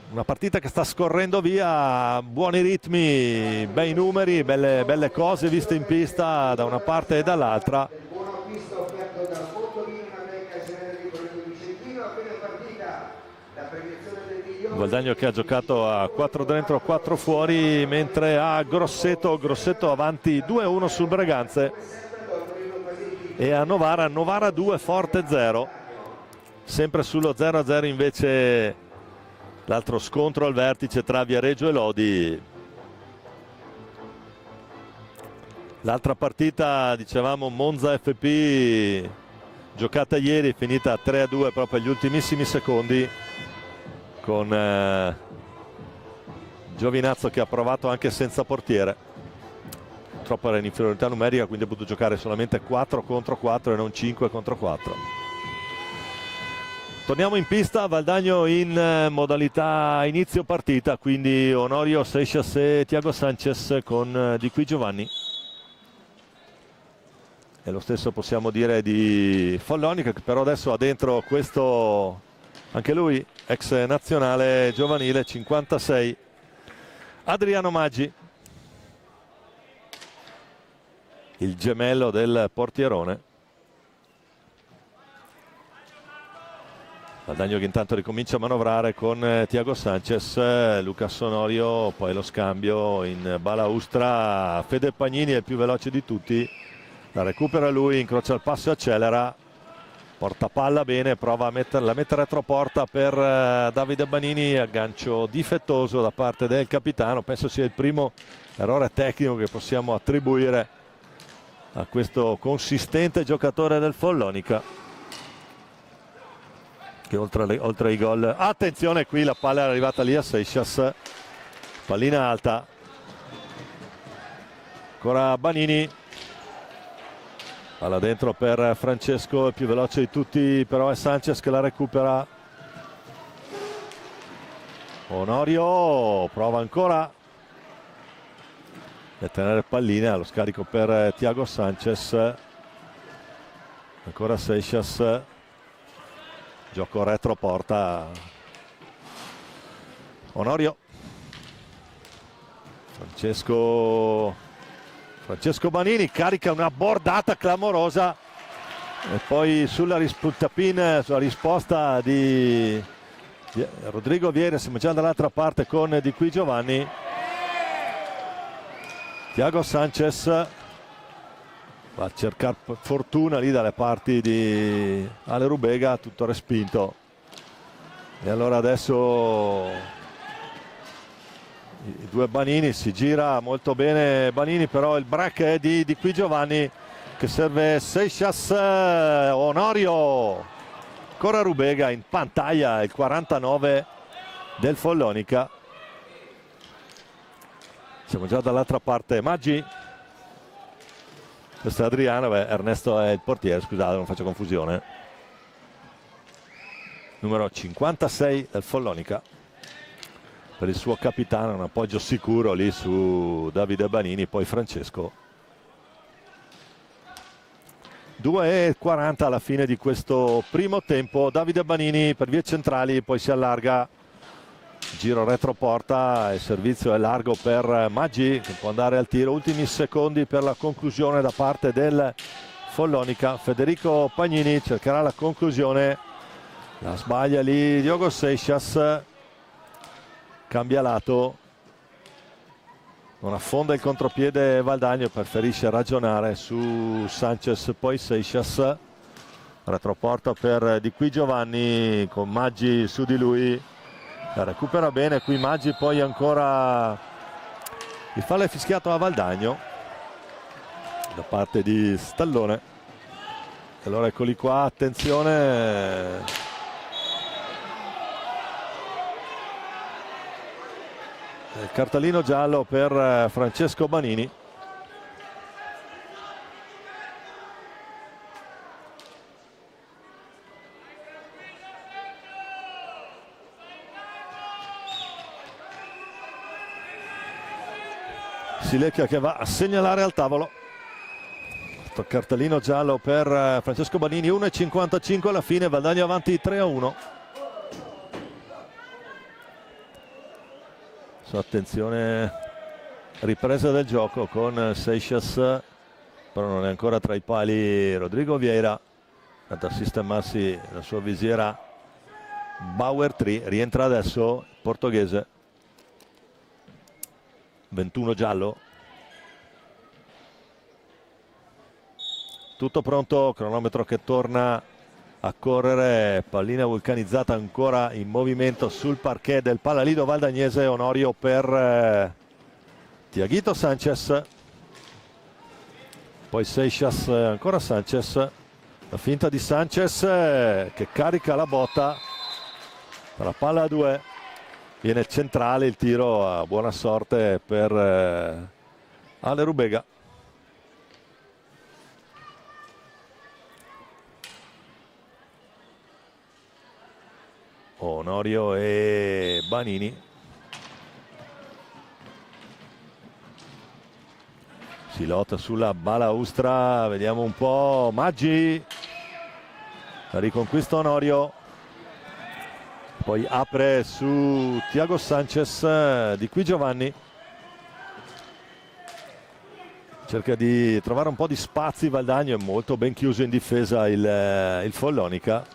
Una partita che sta scorrendo via, buoni ritmi, bei numeri, belle cose viste in pista da una parte e dall'altra. Buon acquisto offerto dal Fontolino, una America generale di Correggio Vicentino, appena partita la premiazione del migliore. Valdagno che ha giocato a 4 dentro, 4 fuori, mentre a Grosseto avanti 2-1 sul Breganze. E a Novara 2, Forte 0. Sempre sullo 0-0 invece l'altro scontro al vertice tra Viareggio e Lodi. L'altra partita, dicevamo, Monza FP, giocata ieri, finita 3-2 proprio agli ultimissimi secondi, con Giovinazzo che ha provato anche senza portiere. Purtroppo era in inferiorità numerica, quindi ha potuto giocare solamente 4 contro 4 e non 5 contro 4. Torniamo in pista, Valdagno in modalità inizio partita, quindi Onorio, Seixas e Thiago Sanchez con Di Qui Giovanni. E lo stesso possiamo dire di Follonica, che però adesso ha dentro questo, anche lui, ex nazionale giovanile, 56, Adriano Maggi, il gemello del portierone. Valdagno che intanto ricomincia a manovrare con Thiago Sanchez, Lucas Onorio, poi lo scambio in balaustra. Fede Pagnini è il più veloce di tutti, La recupera lui, incrocia il passo e accelera, porta palla bene, prova a la mette retroporta per Davide Banini, aggancio difettoso da parte del capitano. Penso sia il primo errore tecnico che possiamo attribuire a questo consistente giocatore del Follonica, che oltre ai gol, attenzione, qui la palla è arrivata lì a Seixas, pallina alta, ancora Banini, palla dentro per Francesco, il più veloce di tutti però è Sanchez che la recupera. Onorio prova ancora a tenere pallina, lo scarico per Thiago Sanchez, ancora Seixas, gioco retro porta Onorio, Francesco Banini carica una bordata clamorosa e poi sulla risposta di Rodrigo Vieira, siamo già dall'altra parte con Di Qui Giovanni. Thiago Sanchez va a cercare fortuna lì dalle parti di Ale Rubega, tutto respinto, e allora adesso i due Banini, si gira molto bene Banini, però il break è di Qui Giovanni che serve Seixas. Onorio, ancora Rubega in pantaglia, il 49 del Follonica. Siamo già dall'altra parte. Maggi, questo è Adriano, Ernesto è il portiere, scusate non faccio confusione, numero 56 del Follonica, per il suo capitano, un appoggio sicuro lì su Davide Banini, poi Francesco. 2:40 alla fine di questo primo tempo. Davide Banini per vie centrali, poi si allarga, giro retroporta, il servizio è largo per Maggi che può andare al tiro. Ultimi secondi per la conclusione da parte del Follonica. Federico Pagnini cercherà la conclusione, la sbaglia lì Diogo Seixas, cambia lato, non affonda il contropiede Valdagno, preferisce ragionare su Sanchez, poi Seixas, retroporta per Di Qui Giovanni con Maggi su di lui, la recupera bene qui Maggi, poi ancora il fallo è fischiato a Valdagno da parte di Stallone. Allora eccoli qua, attenzione, il cartellino giallo per Francesco Banini. Silecchia che va a segnalare al tavolo. Cartellino giallo per Francesco Banini, 1:55 alla fine, Valdagno avanti 3-1. Attenzione, ripresa del gioco con Seixas, però non è ancora tra i pali Rodrigo Vieira, andata a sistemarsi la sua visiera Bauer Tree, rientra adesso il portoghese, 21 giallo, tutto pronto, cronometro che torna a correre, pallina vulcanizzata ancora in movimento sul parquet del Palalido valdagnese. Onorio per Thiaguito Sanchez, poi Seixas, ancora Sanchez, la finta di Sanchez che carica la botta, la palla a 2, viene centrale il tiro, a buona sorte per Ale Rubega. Onorio e Banini, si lotta sulla balaustra, vediamo un po', Maggi, la riconquista Onorio, poi apre su Thiago Sanchez, Di Qui Giovanni, cerca di trovare un po' di spazi Valdagno, è molto ben chiuso in difesa il Follonica.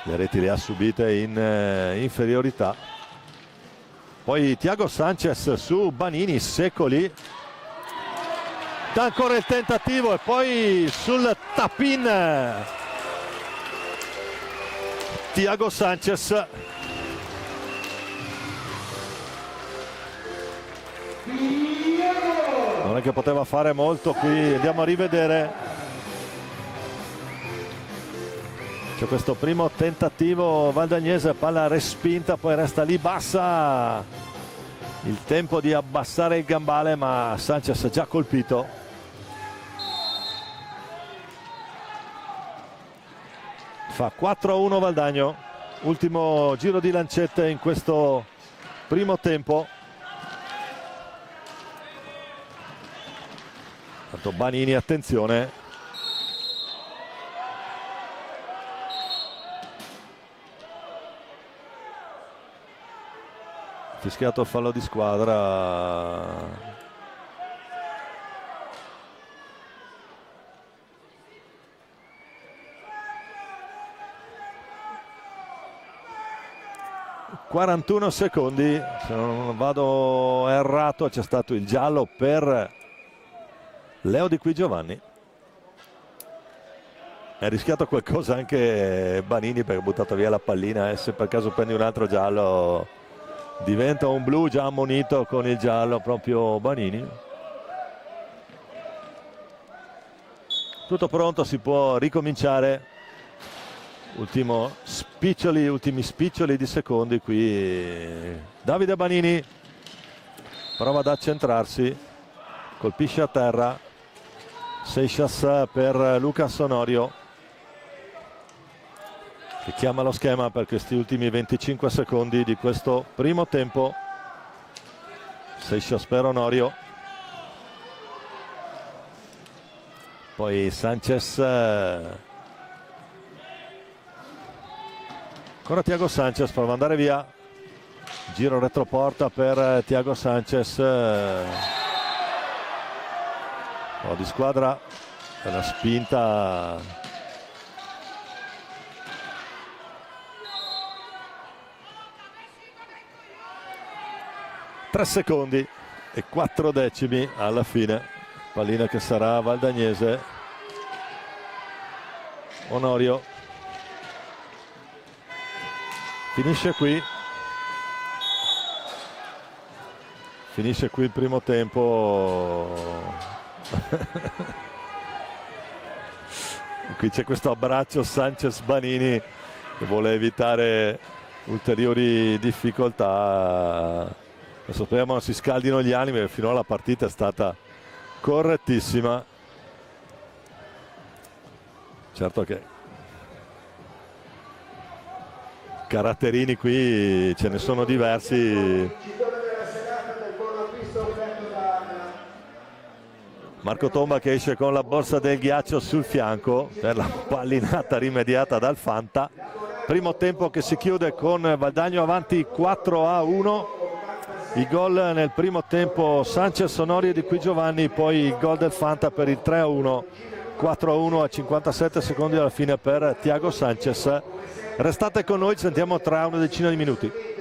Le reti le ha subite in inferiorità. Poi Thiago Sanchez su Banini, secco lì. ancora il tentativo e poi sul tap-in Thiago Sanchez. Non è che poteva fare molto qui, andiamo a rivedere. C'è questo primo tentativo valdagnese, palla respinta, poi resta lì bassa. Il tempo di abbassare il gambale, ma Sanchez ha già colpito. Fa 4-1 Valdagno, ultimo giro di lancette in questo primo tempo. Tanto Banini, attenzione. Fischiato il fallo di squadra. ...41 secondi, se non vado errato c'è stato il giallo per Leo Di Qui Giovanni. Ha rischiato qualcosa anche Banini perché ha buttato via la pallina, e se per caso prendi un altro giallo diventa un blu, già ammonito con il giallo proprio Banini. Tutto pronto, si può ricominciare. Ultimi spiccioli di secondi qui. Davide Banini prova ad accentrarsi, colpisce a terra. Seixas per Lucas Onorio, che chiama lo schema per questi ultimi 25 secondi di questo primo tempo. Seixas per Onorio, poi Sanchez, ancora Thiago Sanchez, prova ad andare via, giro retroporta per Thiago Sanchez. Di squadra, una spinta. Tre secondi e 4 decimi alla fine. Pallina che sarà valdagnese. Onorio finisce qui il primo tempo. Qui c'è questo abbraccio Sanchez-Banini che vuole evitare ulteriori difficoltà. Adesso speriamo non si scaldino gli animi, perché finora la partita è stata correttissima. Certo che caratterini qui ce ne sono diversi. Marco Tomba che esce con la borsa del ghiaccio sul fianco per la pallinata rimediata dal Fanta. Primo tempo che si chiude con Valdagno avanti 4-1. I gol nel primo tempo Sanchez, Onorio e Di Qui Giovanni, poi il gol del Fanta per il 3-1. 4-1 a 57 secondi alla fine per Thiago Sanchez. Restate con noi, ci sentiamo tra una decina di minuti.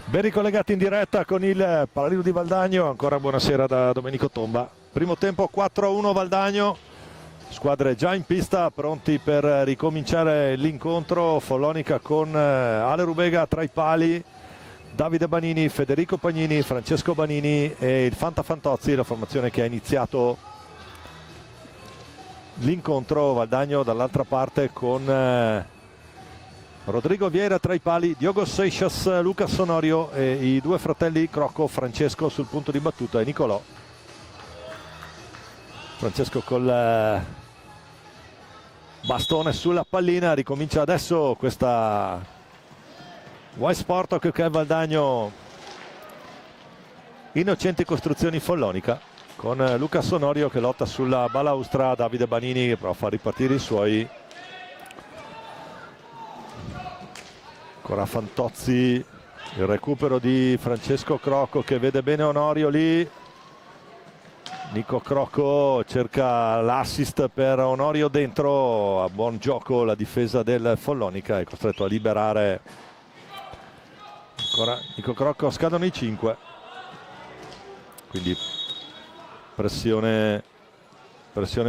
Ben ricollegati in diretta con il Palalido di Valdagno, ancora buonasera da Domenico Tomba. Primo tempo 4-1 Valdagno, squadre già in pista, pronti per ricominciare l'incontro. Follonica con Ale Rubega tra i pali, Davide Banini, Federico Pagnini, Francesco Banini e il Fanta Fantozzi, la formazione che ha iniziato l'incontro. Valdagno dall'altra parte con Rodrigo Vieira tra i pali, Diogo Seixas, Lucas Sonorio e i due fratelli Crocco, Francesco sul punto di battuta e Nicolò. Francesco col bastone sulla pallina, ricomincia adesso questa Y Sport che è Valdagno Innocenti Costruzioni Follonica, con Lucas Sonorio che lotta sulla balaustra, Davide Banini che prova a far ripartire i suoi. Ancora Fantozzi, il recupero di Francesco Crocco che vede bene Onorio lì. Nico Crocco cerca l'assist per Onorio dentro, a buon gioco la difesa del Follonica, è costretto a liberare. Ancora Nico Crocco, scadono i 5, quindi pressione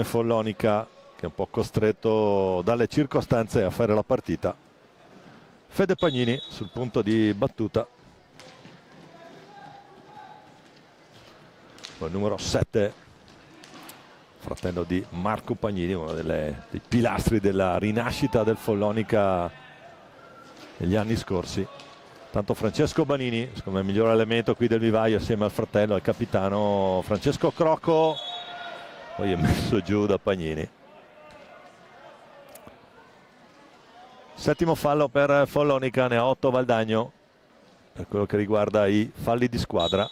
Follonica che è un po' costretto dalle circostanze a fare la partita. Fede Pagnini sul punto di battuta, il numero 7, fratello di Marco Pagnini, uno dei pilastri della rinascita del Follonica negli anni scorsi. Tanto Francesco Banini, secondo me il miglior elemento qui del vivaio assieme al fratello, al capitano Francesco Crocco, poi è messo giù da Pagnini. Settimo fallo per Follonica, ne ha 8 Valdagno per quello che riguarda i falli di squadra.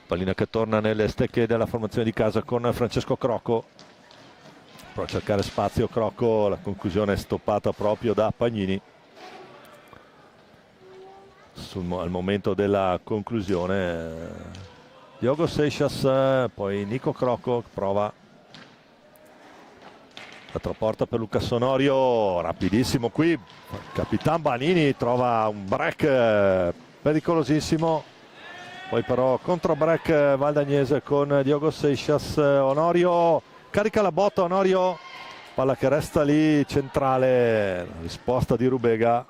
Pallina che torna nelle stecche della formazione di casa con Francesco Crocco. Prova a cercare spazio Crocco, la conclusione è stoppata proprio da Pagnini. Al momento della conclusione Diogo Seixas, poi Nico Crocco prova. L'altra porta per Lucas Sonorio, rapidissimo qui, Capitan Banini trova un break pericolosissimo, poi però contro break valdagnese con Diogo Seixas. Onorio carica la botta, Onorio, palla che resta lì centrale, risposta di Rubega,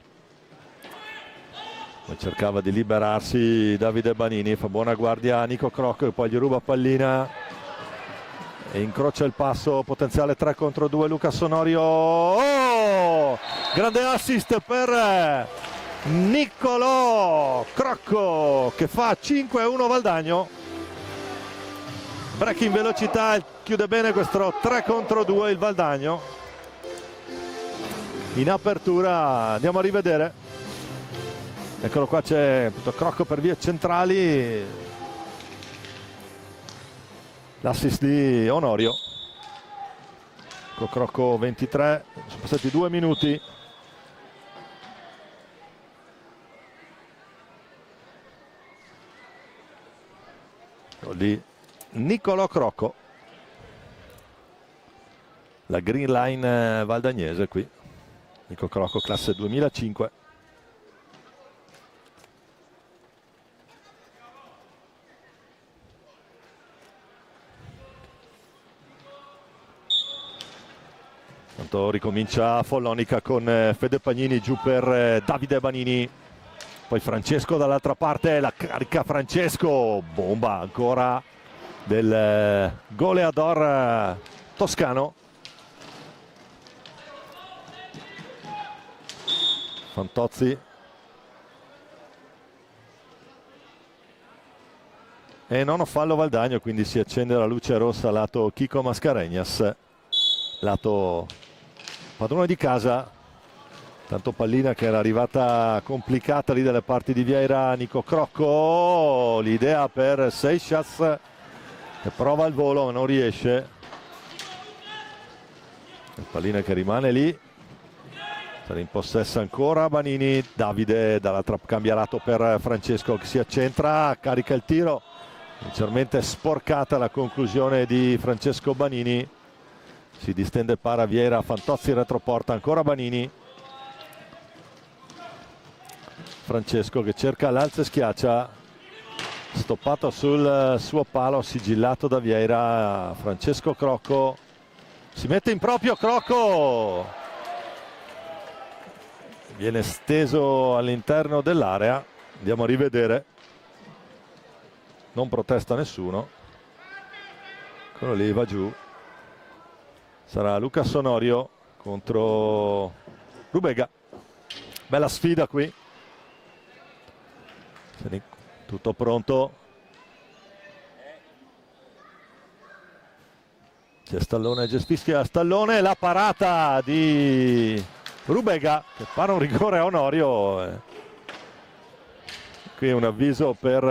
poi cercava di liberarsi Davide Banini, fa buona guardia a Nico Crocco e poi gli ruba pallina e incrocia il passo, potenziale 3 contro 2 Lucas Sonorio. Oh! Grande assist per Niccolò Crocco che fa 5-1 Valdagno. Break in velocità, chiude bene questo 3 contro 2 il Valdagno. In apertura andiamo a rivedere. Eccolo qua, c'è Crocco per vie centrali. L'assist di Onorio. Crocco 23, sono passati 2 minuti. Lì Niccolò Crocco, la green line valdagnese qui. Nico Crocco classe 2005. Ricomincia Follonica con Fede Pagnini giù per Davide Banini, poi Francesco dall'altra parte, la carica Francesco, bomba ancora del goleador toscano. Fantozzi e nono fallo Valdagno, quindi si accende la luce rossa lato Chico Mascarenhas, lato padrone di casa. Tanto pallina che era arrivata complicata lì dalle parti di Vieira. Nico Crocco, l'idea per Seixas che prova il volo ma non riesce. Il pallina che rimane lì, sarà in possesso ancora Banini. Davide dall'altra cambia lato per Francesco che si accentra, carica il tiro, leggermente sporcata la conclusione di Francesco Banini. Si distende para Vieira, Fantozzi retroporta ancora Banini. Francesco che cerca l'alza e schiaccia, stoppato sul suo palo, sigillato da Vieira. Francesco Crocco si mette in proprio, Crocco viene steso all'interno dell'area, andiamo a rivedere, non protesta nessuno, quello lì va giù, sarà Luca Sonorio contro Rubega. Bella sfida qui, tutto pronto, c'è Stallone, gestisce Stallone, la parata di Rubega che para un rigore a Onorio. Qui un avviso per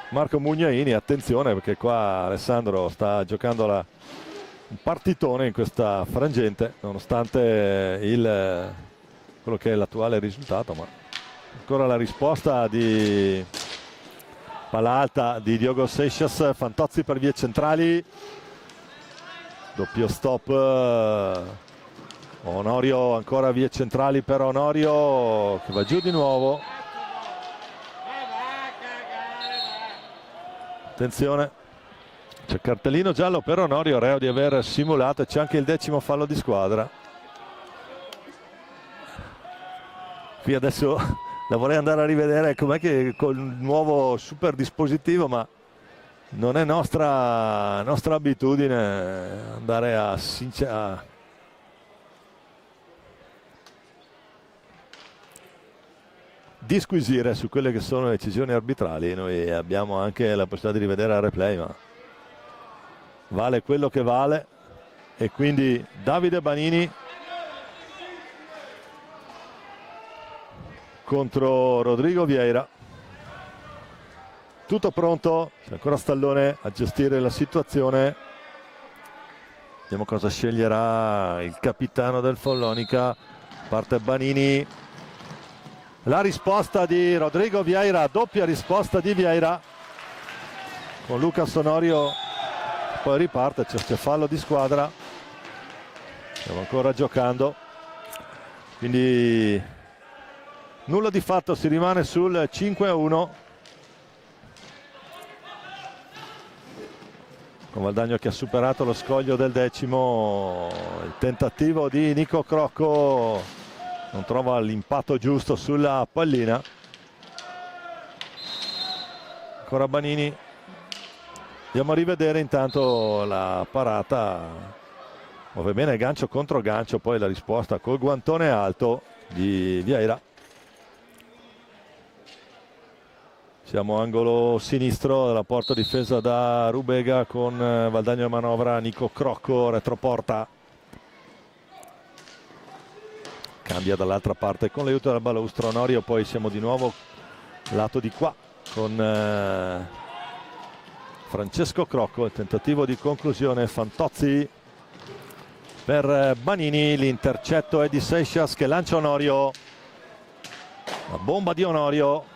Marco Mugnaini, attenzione perché qua Alessandro sta giocando un partitone in questa frangente, nonostante quello che è l'attuale risultato, ma ancora la risposta di palla alta di Diogo Seixas. Fantozzi per vie centrali, doppio stop, Onorio, ancora vie centrali per Onorio che va giù di nuovo, attenzione, c'è cartellino giallo per Onorio, reo di aver simulato, e c'è anche il 10° fallo di squadra. Qui adesso la vorrei andare a rivedere com'è che col nuovo super dispositivo, ma non è nostra abitudine andare a disquisire su quelle che sono le decisioni arbitrali. Noi abbiamo anche la possibilità di rivedere il replay, ma vale quello che vale, e quindi Davide Banini contro Rodrigo Vieira. Tutto pronto, c'è ancora Stallone a gestire la situazione, vediamo cosa sceglierà il capitano del Follonica. Parte Banini, la risposta di Rodrigo Vieira, doppia risposta di Vieira con Luca Sonorio, poi riparte, c'è fallo di squadra, stiamo ancora giocando, quindi nulla di fatto, si rimane sul 5-1 con Valdagno che ha superato lo scoglio del 10°. Il tentativo di Nico Crocco non trova l'impatto giusto sulla pallina, ancora Banini, andiamo a rivedere intanto la parata, muove bene gancio contro gancio, poi la risposta col guantone alto di Vieira. Siamo angolo sinistro della porta difesa da Rubega con Valdagno in manovra, Nico Crocco retroporta, cambia dall'altra parte con l'aiuto del balustro Onorio, poi siamo di nuovo lato di qua con Francesco Crocco, il tentativo di conclusione, Fantozzi per Banini, l'intercetto è di Seixas che lancia Onorio, la bomba di Onorio,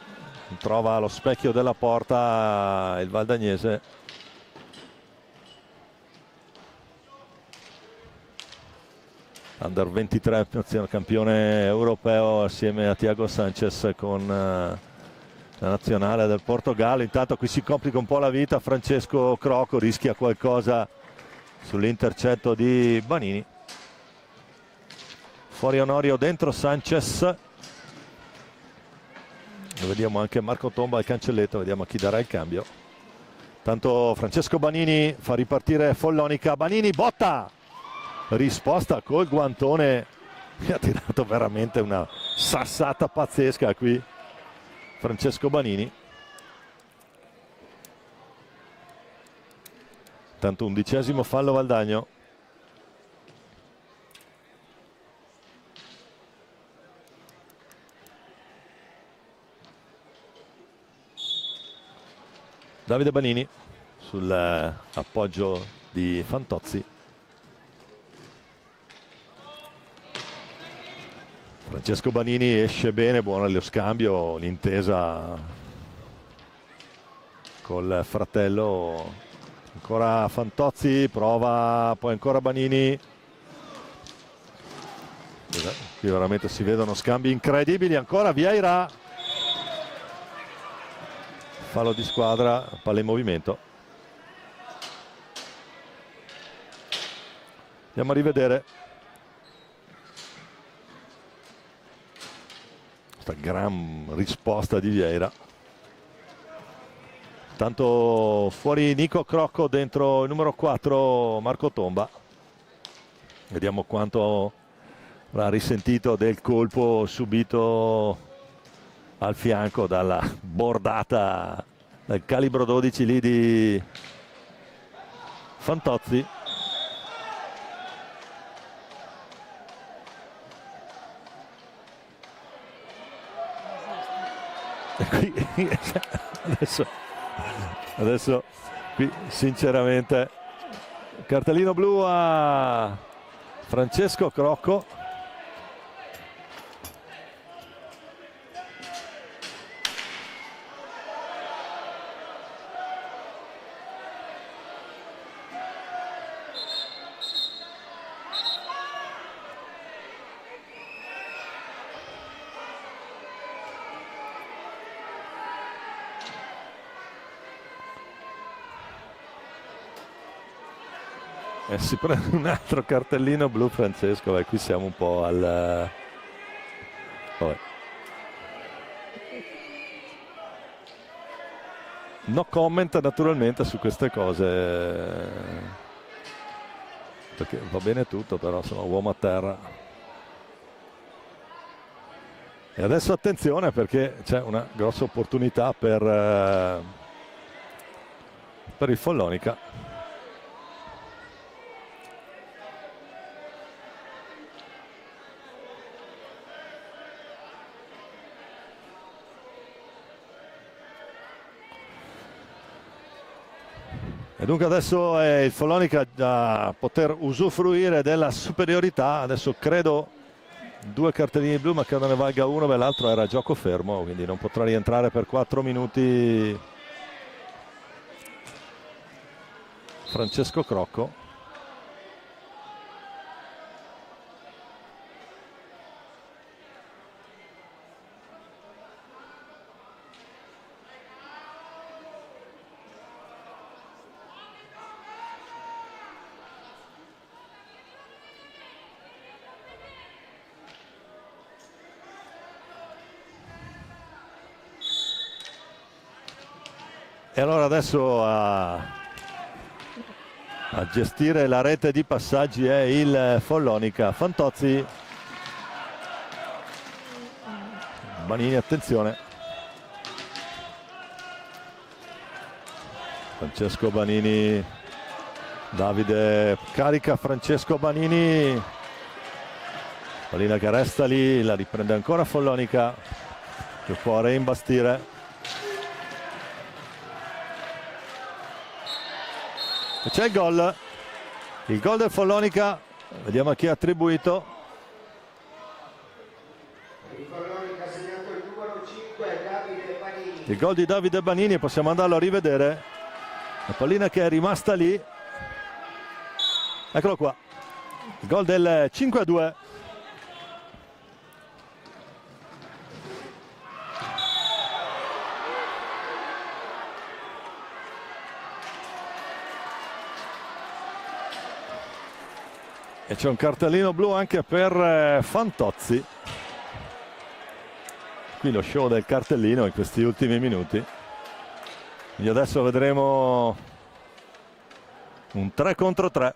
trova lo specchio della porta il valdagnese. Under 23 campione europeo assieme a Thiago Sanchez con la nazionale del Portogallo. Intanto qui si complica un po' la vita Francesco Crocco, rischia qualcosa sull'intercetto di Banini. Fuori Onorio, dentro Sanchez. Lo vediamo anche Marco Tomba al cancelletto, vediamo a chi darà il cambio. Tanto Francesco Banini fa ripartire Follonica, Banini botta, risposta col guantone, mi ha tirato veramente una sassata pazzesca qui Francesco Banini. Tanto 11° fallo Valdagno. Davide Banini sull'appoggio di Fantozzi. Francesco Banini esce bene, buono lo scambio, l'intesa col fratello. Ancora Fantozzi, prova, poi ancora Banini. Qui veramente si vedono scambi incredibili, ancora Vieira fallo di squadra, palla in movimento. Andiamo a rivedere questa gran risposta di Vieira. Tanto fuori Nico Crocco, dentro il numero 4 Marco Tomba. Vediamo quanto avrà risentito del colpo subito al fianco dalla bordata del calibro 12 lì di Fantozzi. E qui adesso qui sinceramente cartellino blu a Francesco Crocco. E si prende un altro cartellino blu Francesco. Beh, qui siamo un po' al... Vabbè. No comment naturalmente su queste cose, perché va bene tutto, però sono uomo a terra. E adesso attenzione, perché c'è una grossa opportunità per il Follonica. E dunque adesso è il Follonica a poter usufruire della superiorità. Adesso credo 2 cartellini blu, ma credo ne valga uno, l'altro era gioco fermo, quindi non potrà rientrare per 4 minuti Francesco Crocco. E allora adesso a gestire la rete di passaggi è il Follonica. Fantozzi, Banini, attenzione. Francesco Banini, Davide carica Francesco Banini, pallina che resta lì, la riprende ancora Follonica che può reimbastire. E c'è il gol del Follonica, vediamo a chi è attribuito. Il Follonica ha segnato il numero 5, Davide Banini. Il gol di Davide Banini, possiamo andarlo a rivedere. La pallina che è rimasta lì. Eccolo qua. Il gol del 5-2. E c'è un cartellino blu anche per Fantozzi. Qui lo show del cartellino in questi ultimi minuti. Quindi adesso vedremo un 3 contro 3.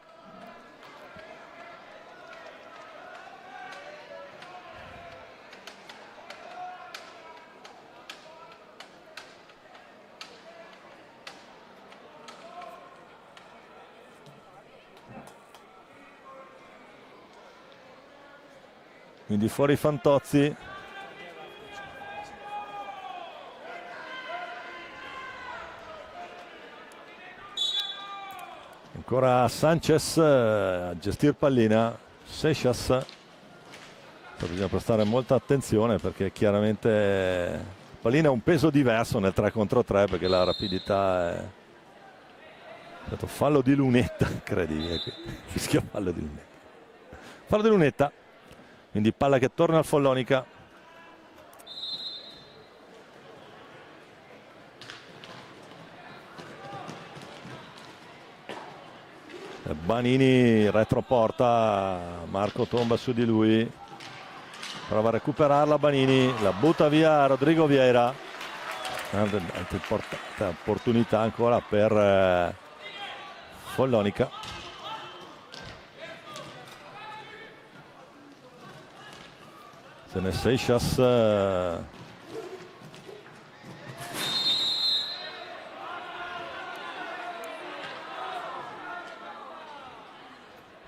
Quindi fuori Fantozzi. Ancora Sanchez a gestire pallina. Seixas. Bisogna prestare molta attenzione perché chiaramente pallina ha un peso diverso nel 3 contro 3 perché la rapidità è... Fallo di Lunetta, incredibile. Fischia fallo di Lunetta. Fallo di Lunetta. Quindi palla che torna al Follonica. Banini retroporta, Marco Tomba su di lui, prova a recuperarla Banini, la butta via Rodrigo Vieira. Importante opportunità ancora per Follonica. Se ne Seixas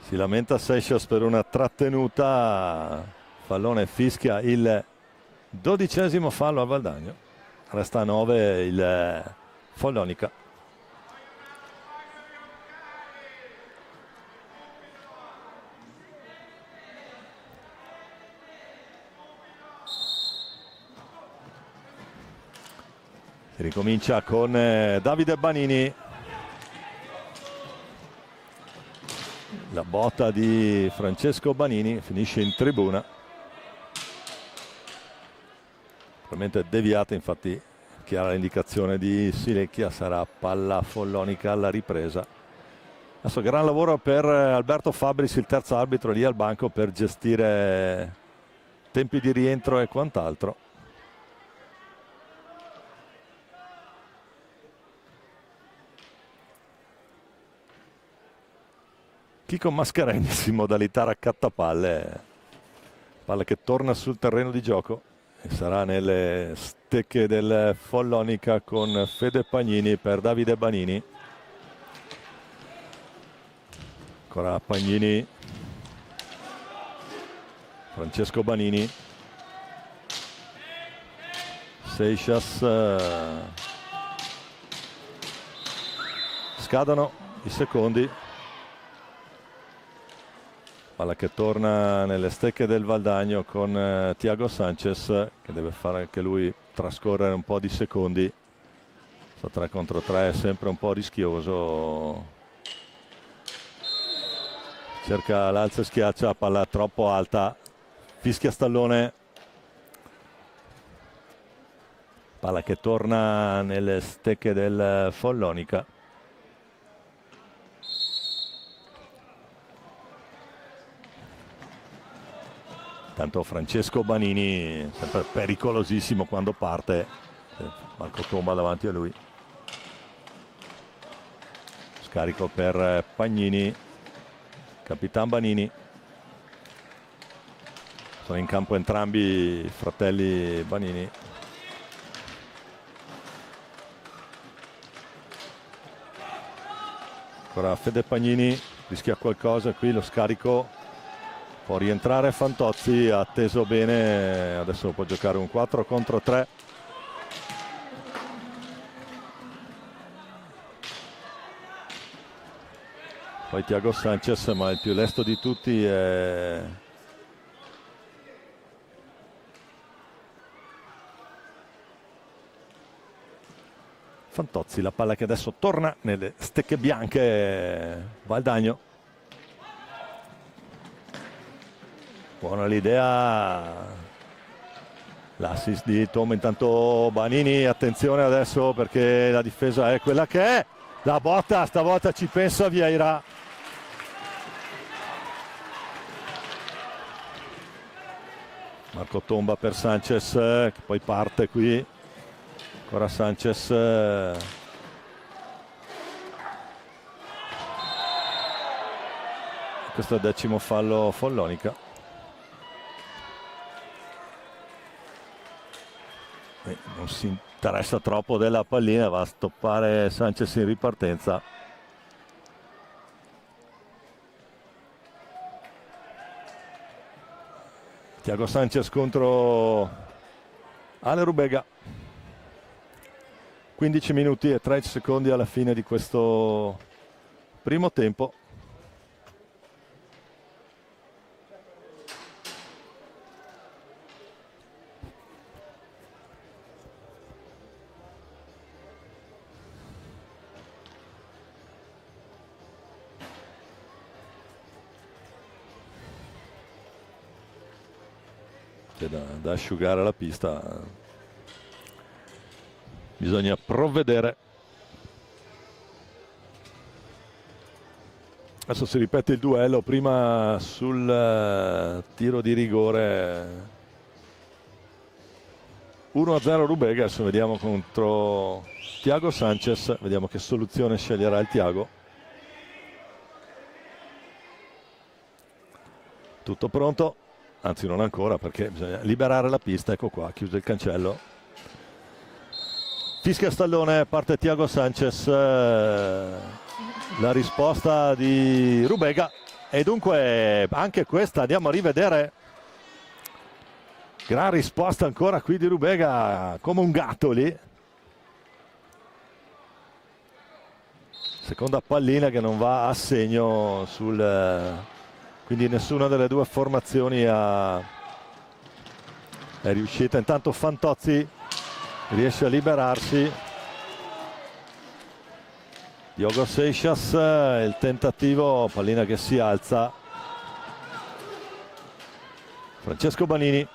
si lamenta Seixas per una trattenuta, Fallone fischia il 12° fallo a Valdagno, resta a 9 il Follonica. Si ricomincia con Davide Banini. La botta di Francesco Banini finisce in tribuna. Probabilmente deviata, infatti chiara l'indicazione di Silecchia, sarà palla Follonica alla ripresa. Adesso gran lavoro per Alberto Fabris, il terzo arbitro lì al banco, per gestire tempi di rientro e quant'altro. Chico Mascarenhas in modalità raccattapalle, palla che torna sul terreno di gioco e sarà nelle stecche del Follonica con Fede Pagnini per Davide Banini. Ancora Pagnini, Francesco Banini, Seixas, scadono i secondi. Palla che torna nelle stecche del Valdagno con Thiago Sanchez, che deve fare anche lui trascorrere un po' di secondi. 3 contro 3 è sempre un po' rischioso. Cerca l'alza e schiaccia, palla troppo alta, fischia Stallone. Palla che torna nelle stecche del Follonica. Tanto Francesco Banini sempre pericolosissimo quando parte, Marco Tomba davanti a lui. Scarico per Pagnini, Capitan Banini. Sono in campo entrambi i fratelli Banini. Ancora Fede Pagnini, rischia qualcosa qui, lo scarico. Può rientrare Fantozzi, ha atteso bene, adesso può giocare un 4 contro 3. Poi Thiago Sanchez, ma il più lesto di tutti è Fantozzi. La palla che adesso torna nelle stecche bianche, Valdagno. Buona l'idea, l'assist di Tom. Intanto Banini, attenzione adesso perché la difesa è quella che è. La botta stavolta ci pensa Vieira. Marco Tomba per Sanchez, che poi parte qui. Ancora Sanchez. Questo è il 10° fallo Follonica. Non si interessa troppo della pallina, va a stoppare Sanchez in ripartenza. Thiago Sanchez contro Ale Rubega. 15 minuti e 13 secondi alla fine di questo primo tempo. C'è da asciugare la pista, bisogna provvedere. Adesso si ripete il duello, prima sul tiro di rigore. 1-0 Rubega, adesso vediamo contro Thiago Sanchez, vediamo che soluzione sceglierà il Thiago. Tutto pronto, anzi non ancora perché bisogna liberare la pista, ecco qua, chiuso il cancello. Fischia stallone, parte Thiago Sanchez, la risposta di Rubega e dunque anche questa andiamo a rivedere. Gran risposta ancora qui di Rubega, come un gatto lì. Seconda pallina che non va a segno quindi nessuna delle due formazioni è riuscita. Intanto Fantozzi riesce a liberarsi. Diogo Seixas, il tentativo, pallina che si alza. Francesco Banini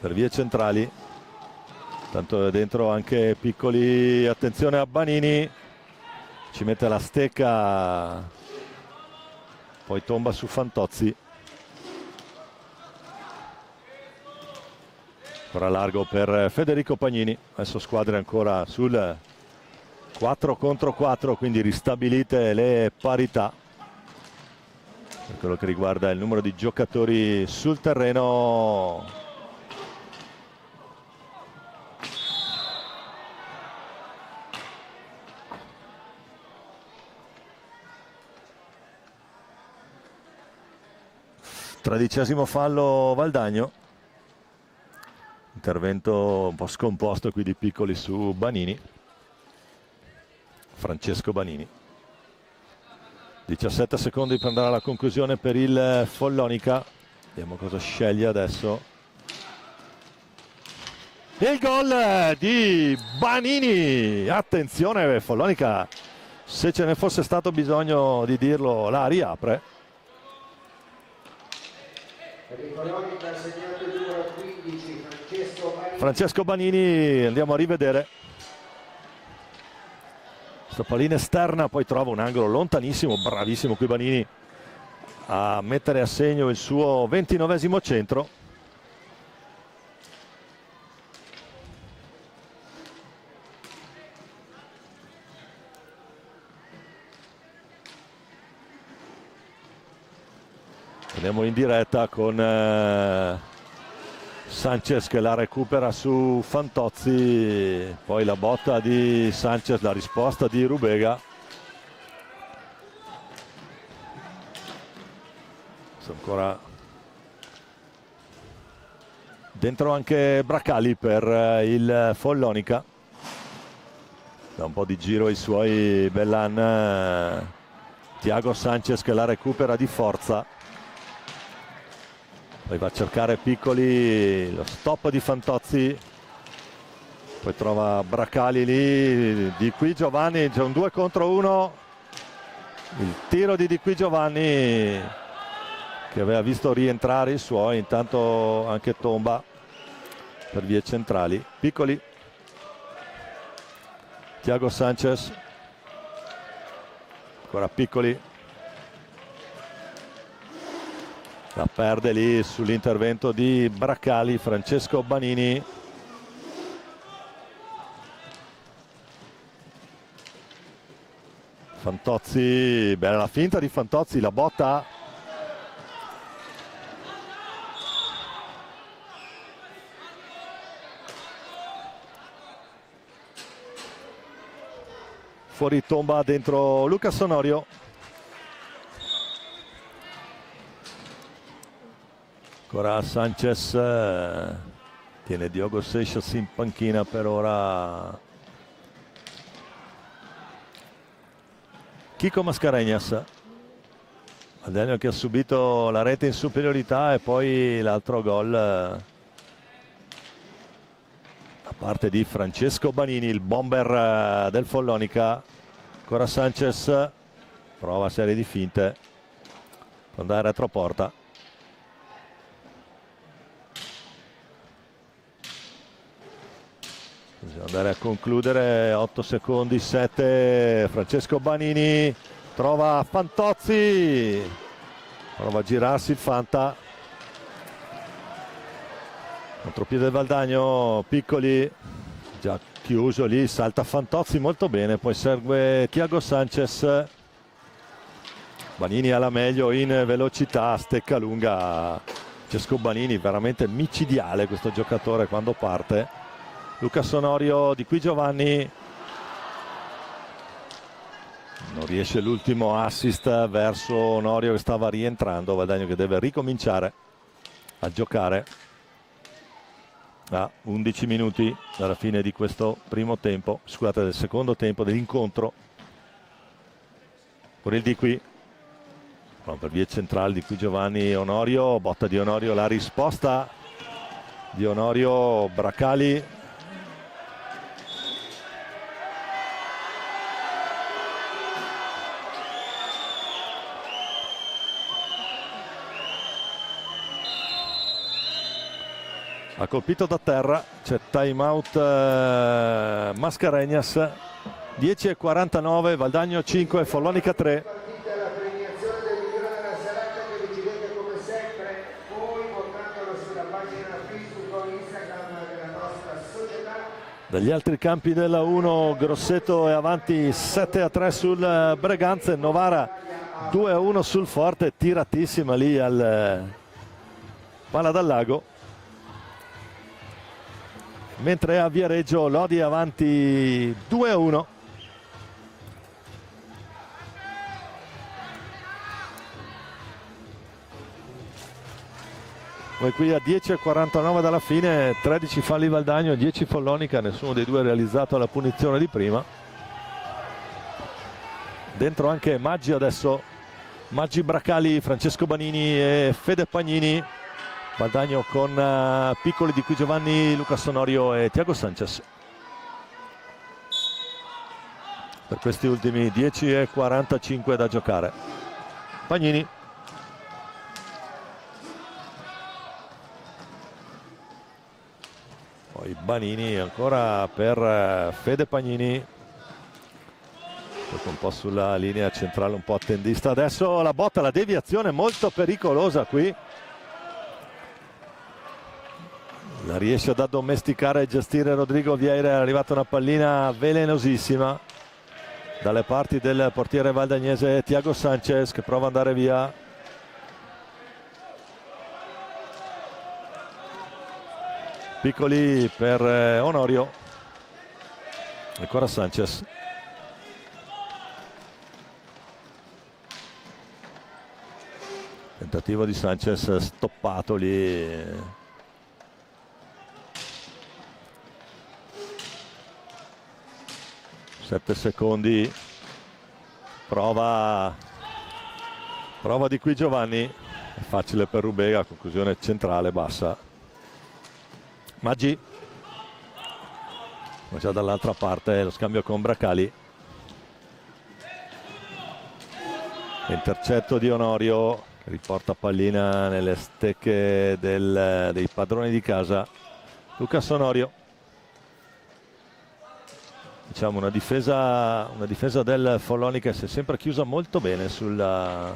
per vie centrali, tanto è dentro anche Piccoli, attenzione a Banini, ci mette la stecca, poi tomba su Fantozzi, ancora largo per Federico Pagnini. Adesso squadre ancora sul 4 contro 4, quindi ristabilite le parità per quello che riguarda il numero di giocatori sul terreno. Tredicesimo fallo Valdagno, intervento un po' scomposto qui di Piccoli su Banini, Francesco Banini. 17 secondi per andare alla conclusione per il Follonica, vediamo cosa sceglie adesso. E il gol di Banini, attenzione Follonica, se ce ne fosse stato bisogno di dirlo la riapre. Francesco Banini, andiamo a rivedere questa pallina esterna, poi trova un angolo lontanissimo, bravissimo qui Banini a mettere a segno il suo 29esimo centro. Andiamo in diretta con Sanchez che la recupera su Fantozzi, poi la botta di Sanchez, la risposta di Rubega. Ancora dentro anche Bracali per il Follonica, da un po' di giro i suoi Bellan. Thiago Sanchez che la recupera di forza, poi va a cercare Piccoli, lo stop di Fantozzi, poi trova Bracali lì, Di Qui Giovanni, c'è un 2 contro 1, il tiro di Qui Giovanni che aveva visto rientrare i suoi, intanto anche tomba per vie centrali. Piccoli, Thiago Sanchez, ancora Piccoli, la perde lì sull'intervento di Bracali, Francesco Banini. Fantozzi, bella la finta di Fantozzi, la botta. Fuori tomba dentro Luca Sonorio. Ancora Sanchez, tiene Diogo Seixas in panchina per ora. Chico Mascarenhas, Valdagno che ha subito la rete in superiorità e poi l'altro gol da parte di Francesco Banini, il bomber del Follonica. Ancora Sanchez, prova serie di finte, può andare retroporta. Bisogna andare a concludere, 8 secondi, 7, Francesco Banini, trova Fantozzi, prova a girarsi il Fanta, contropiede del Valdagno, Piccoli, già chiuso lì, salta Fantozzi molto bene, poi segue Thiago Sanchez. Banini alla meglio in velocità, stecca lunga Cesco Banini, veramente micidiale questo giocatore quando parte. Lucas Onorio, Di Qui Giovanni, non riesce l'ultimo assist verso Onorio che stava rientrando, Valdagno che deve ricominciare a giocare a 11 minuti dalla fine di questo primo tempo, scusate, del secondo tempo dell'incontro. Con il Di Qui, per vie centrali, Di Qui Giovanni, Onorio, botta di Onorio, la risposta di Onorio, Bracali. Ha colpito da terra, c'è time out Mascarenhas, 10:49, Valdagno 5, Follonica 3. Partita la premiazione del migliore della serata che decidete come sempre voi votatelo sulla pagina Facebook o Instagram della nostra società. Dagli altri campi della 1, Grosseto è avanti 7-3 sul Breganze, Novara 2-1 sul Forte, tiratissima lì al palla dal lago. Mentre a Viareggio Lodi è avanti 2-1. Poi qui a 10:49 dalla fine, 13 falli Valdagno, 10 Follonica, nessuno dei due ha realizzato la punizione di prima. Dentro anche Maggi adesso, Maggi, Bracali, Francesco Banini e Fede Pagnini. Valdagno con Piccoli, Di Qui Giovanni, Lucas Onorio e Thiago Sanchez. Per questi ultimi 10:45 da giocare. Pagnini. Poi Banini ancora per Fede Pagnini. Un po' sulla linea centrale, un po' attendista. Adesso la botta, la deviazione molto pericolosa qui. La riesce ad addomesticare e gestire Rodrigo Vieira, è arrivata una pallina velenosissima dalle parti del portiere valdagnese Thiago Sanchez che prova ad andare via. Piccoli per Onorio, ancora Sanchez. Tentativo di Sanchez stoppato lì. 7 secondi, prova Di Qui Giovanni, è facile per Rubega, conclusione centrale bassa. Maggi, ma già dall'altra parte lo scambio con Bracali, intercetto di Onorio che riporta pallina nelle stecche dei padroni di casa. Lucas Onorio. Diciamo una difesa del Follonica che si è sempre chiusa molto bene sulle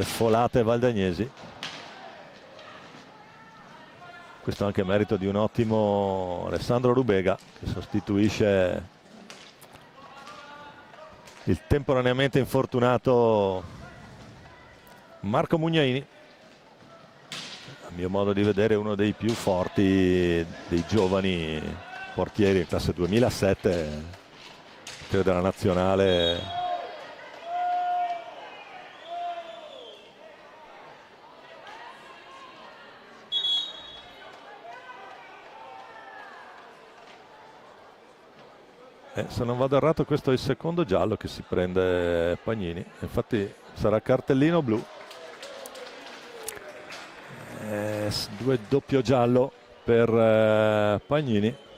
folate valdagnesi. Questo anche merito di un ottimo Alessandro Rubega che sostituisce il temporaneamente infortunato Marco Mugnaini. A mio modo di vedere uno dei più forti dei giovani portieri, classe 2007, portiere della nazionale. Se non vado errato questo è il secondo giallo che si prende Pagnini, infatti sarà cartellino blu. Due doppio giallo per Pagnini.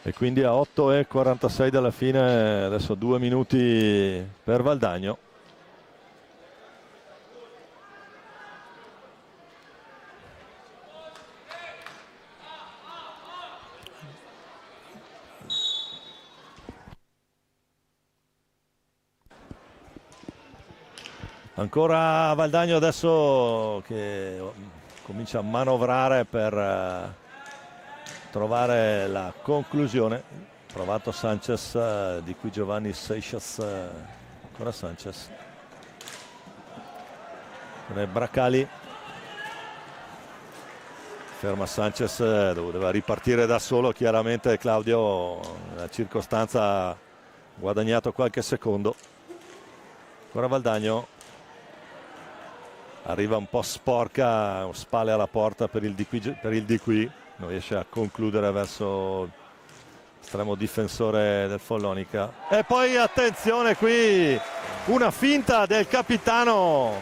E quindi a 8:46 dalla fine, adesso 2 minuti per Valdagno. Ancora Valdagno adesso che comincia a manovrare per trovare la conclusione. Provato Sanchez, di qui Giovanni Seixas, ancora Sanchez. Bracali ferma Sanchez, doveva ripartire da solo chiaramente Claudio, nella circostanza ha guadagnato qualche secondo. Ancora Valdagno, arriva un po' sporca, spalle alla porta per il di qui, non riesce a concludere verso l'estremo difensore del Follonica. E poi attenzione qui, una finta del capitano,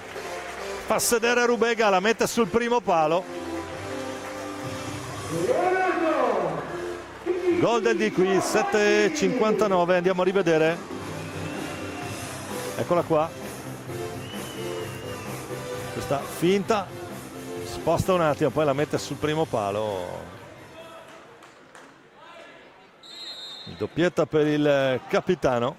fa sedere Rubega, la mette sul primo palo. Gol del di qui, 7:59, andiamo a rivedere. Eccola qua. Questa finta, sposta un attimo, poi la mette sul primo palo. Doppietta per il capitano.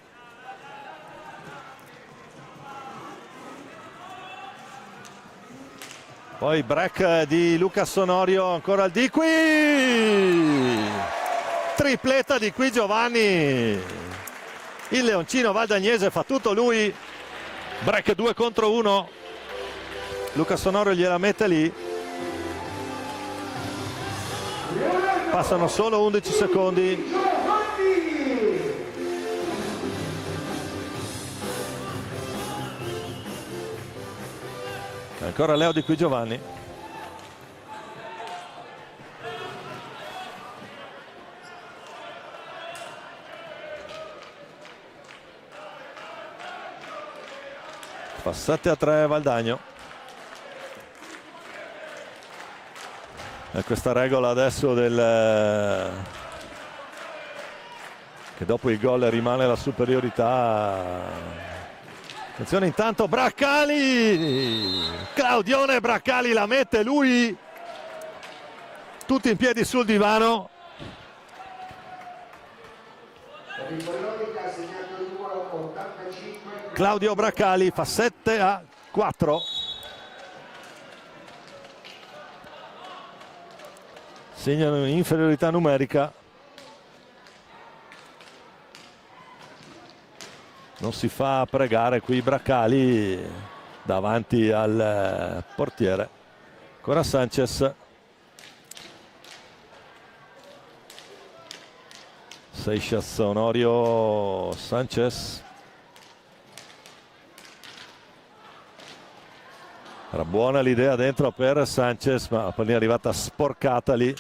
Poi break di Lucas Onorio, ancora il di qui. Tripletta di qui Giovanni. Il leoncino valdagnese fa tutto lui. Break 2 contro 1. Lucas Onorio gliela mette lì. Passano solo 11 secondi. Ancora Leo di qui Giovanni. Fa 7-3 Valdagno. E questa regola adesso del che dopo il gol rimane la superiorità. Attenzione intanto Bracali, Claudione Bracali la mette lui, tutti in piedi sul divano. Claudio Bracali fa 7-4. Segnano inferiorità numerica. Non si fa pregare qui Bracali davanti al portiere. Ancora Sanchez. Seixas, Onorio, Sanchez. Era buona l'idea dentro per Sanchez, ma la pallina è arrivata sporcata lì.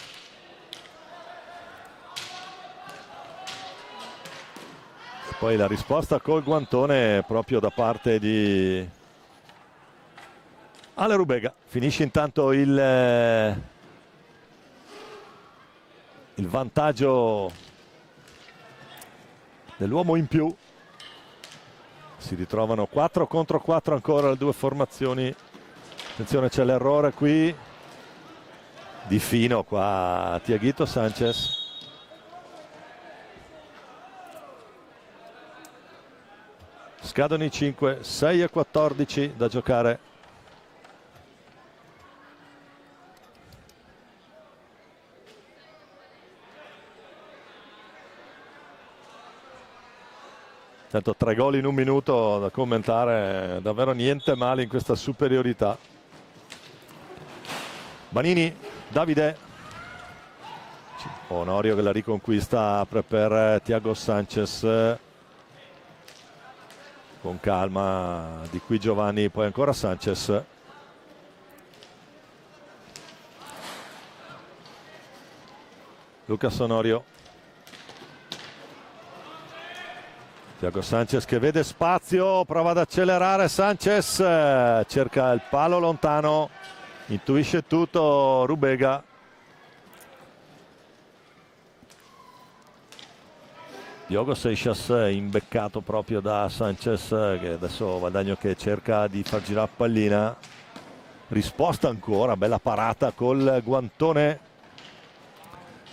Poi la risposta col guantone proprio da parte di Ale Rubega. Finisce intanto il vantaggio dell'uomo in più. Si ritrovano 4 contro 4 ancora le due formazioni. Attenzione, c'è l'errore qui di fino qua, Tiaguito Sanchez. Scadono i 5, 6:14 da giocare. Tanto 3 gol in un minuto da commentare, davvero niente male in questa superiorità. Banini, Davide. Onorio che la riconquista, apre per Thiago Sanchez. Con calma di qui Giovanni, poi ancora Sanchez. Lucas Onorio. Thiago Sanchez che vede spazio, prova ad accelerare Sanchez, cerca il palo lontano, intuisce tutto Rubega. Diogo Seixas imbeccato proprio da Sanchez, che adesso Valdagno che cerca di far girare pallina. Risposta ancora, bella parata col guantone.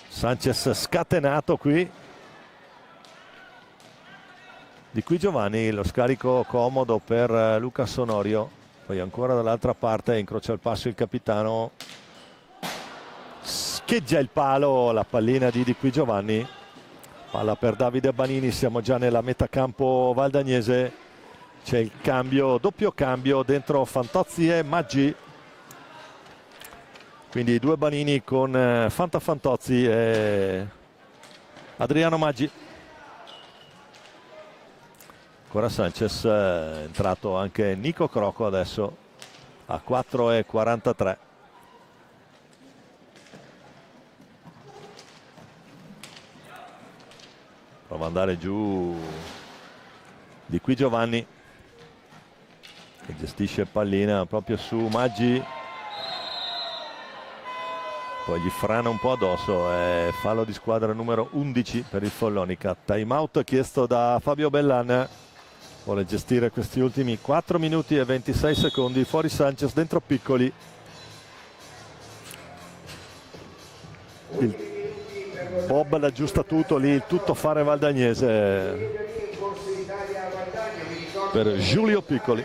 Sanchez scatenato qui. Di qui Giovanni, lo scarico comodo per Lucas Onorio. Poi ancora dall'altra parte incrocia il passo il capitano, scheggia il palo, la pallina di Qui Giovanni, palla per Davide Banini. Siamo già nella metà campo valdagnese, c'è il cambio, doppio cambio dentro Fantozzi e Maggi, quindi due Banini con Fantozzi e Adriano Maggi. Ancora Sanchez, è entrato anche Nico Crocco adesso a 4:43. Prova ad andare giù Di Qui Giovanni, che gestisce pallina proprio su Maggi, poi gli frana un po' addosso, è fallo di squadra numero 11 per il Follonica. Time out chiesto da Fabio Bellan, vuole gestire questi ultimi 4 minuti e 26 secondi. Fuori Sanchez, dentro Piccoli. Il Bob l'aggiusta tutto lì, il tutto fare valdagnese per Giulio Piccoli.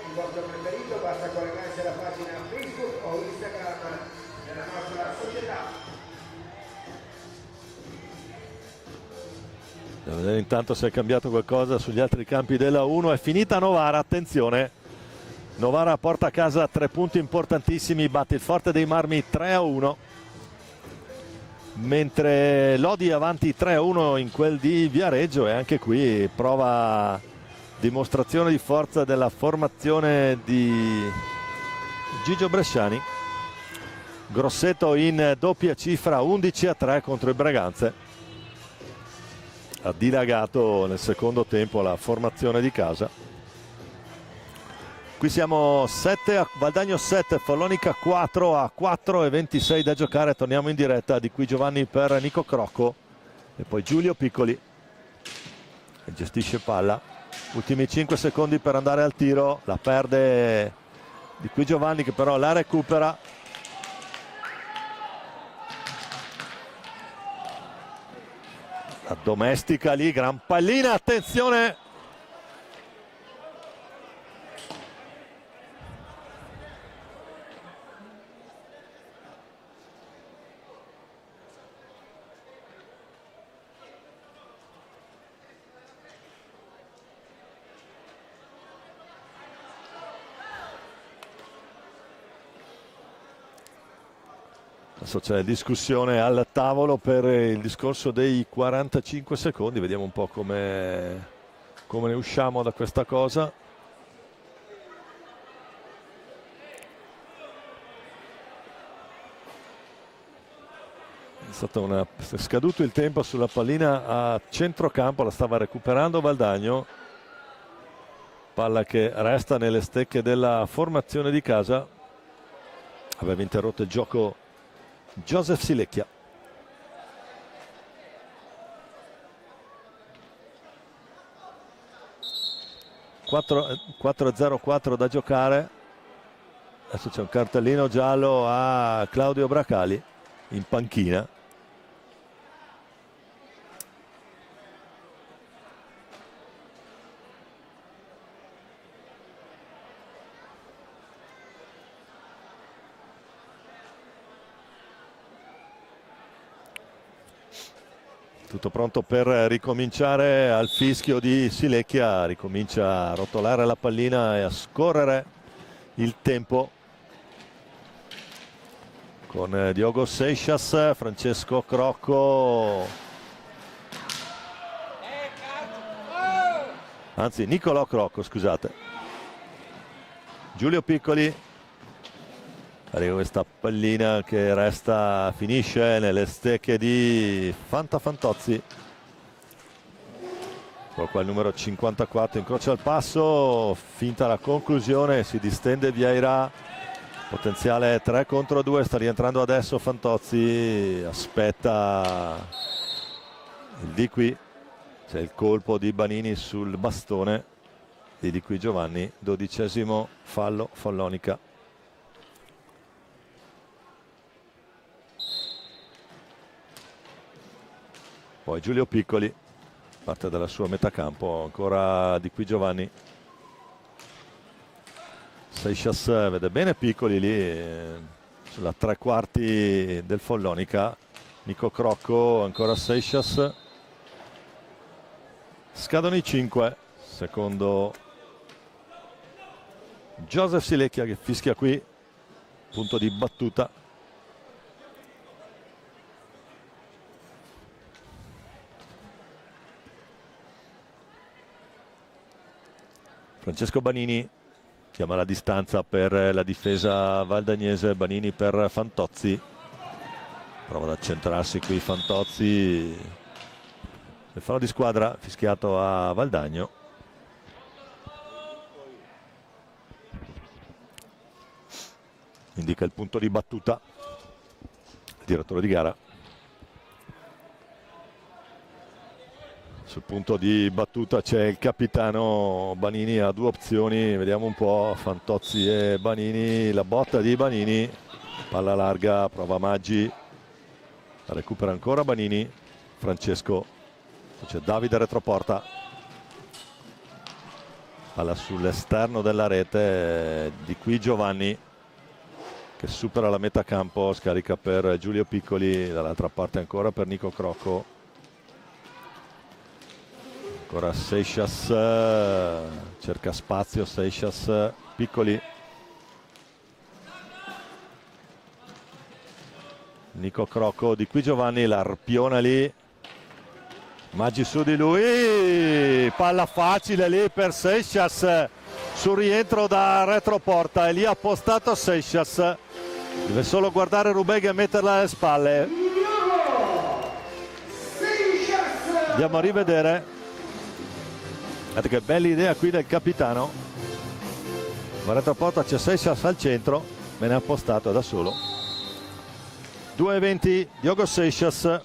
Devo vedere intanto se è cambiato qualcosa sugli altri campi della 1. È finita Novara, attenzione, Novara porta a casa 3 punti importantissimi, batte il Forte dei Marmi 3-1, mentre Lodi avanti 3-1 in quel di Viareggio, e anche qui prova, dimostrazione di forza della formazione di Gigio Bresciani. Grosseto in doppia cifra, 11-3 contro il Braganze. Ha dilagato nel secondo tempo la formazione di casa. Qui siamo 7 a Valdagno 7, Follonica 4 a 4:26 da giocare. Torniamo in diretta. Di Qui Giovanni per Nico Crocco e poi Giulio Piccoli che gestisce palla. Ultimi 5 secondi per andare al tiro, la perde Di Qui Giovanni che però la recupera. La domestica lì, gran pallina, attenzione. Adesso c'è discussione al tavolo per il discorso dei 45 secondi, vediamo un po' come ne usciamo da questa cosa. È scaduto il tempo sulla pallina a centrocampo, la stava recuperando Valdagno, palla che resta nelle stecche della formazione di casa. Aveva interrotto il gioco Joseph Silecchia. (4:04 da giocare). Adesso c'è un cartellino giallo a Claudio Bracali in panchina. Tutto pronto per ricominciare. Al fischio di Silecchia ricomincia a rotolare la pallina e a scorrere il tempo con Diogo Seixas, Francesco Crocco, anzi Nicolò Crocco, scusate, Giulio Piccoli. Arriva questa pallina che resta, finisce nelle stecche di Fantozzi. Qua il numero 54 incrocia il passo, finta la conclusione, si distende Vieira, potenziale 3 contro 2, sta rientrando adesso Fantozzi, aspetta il Di Qui, c'è il colpo di Banini sul bastone di Qui Giovanni, 12° fallo Follonica. Poi Giulio Piccoli, parte dalla sua metà campo, ancora Di Qui Giovanni. Seixas vede bene Piccoli lì sulla tre quarti del Follonica. Nico Crocco, ancora Seixas. Scadono i 5 secondo Joseph Silecchia, che fischia qui punto di battuta. Francesco Banini chiama la distanza per la difesa valdagnese. Banini per Fantozzi, prova ad accentrarsi qui Fantozzi. Il fallo di squadra fischiato a Valdagno. Indica il punto di battuta il direttore di gara. Sul punto di battuta c'è il capitano Banini, ha due opzioni, vediamo un po', Fantozzi e Banini. La botta di Banini, palla larga, prova Maggi, la recupera ancora Banini. Francesco, c'è Davide retroporta, palla sull'esterno della rete, di qui Giovanni che supera la metà campo, scarica per Giulio Piccoli, dall'altra parte ancora per Nico Crocco. Ancora Seixas, cerca spazio Seixas, Piccoli. Nico Crocco, di qui Giovanni, l'arpiona lì. Maggi su di lui, palla facile lì per Seixas, sul rientro da retroporta, e lì ha postato Seixas. Deve solo guardare Rubeghi e metterla alle spalle. Andiamo a rivedere. Guardate che bella idea qui del capitano. Ma retroporta c'è Seixas al centro, me ne ha postato da solo. 2:20, Diogo Seixas.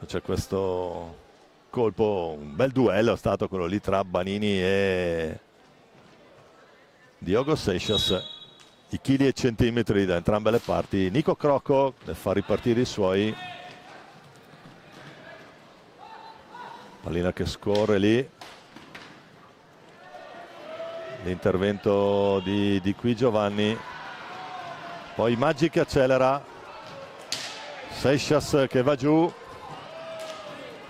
C'è questo colpo, un bel duello è stato quello lì tra Banini e Diogo Seixas, i chili e centimetri da entrambe le parti. Nico Crocco deve far ripartire i suoi, pallina che scorre lì, l'intervento di qui Giovanni, poi Maggi che accelera, Seixas che va giù.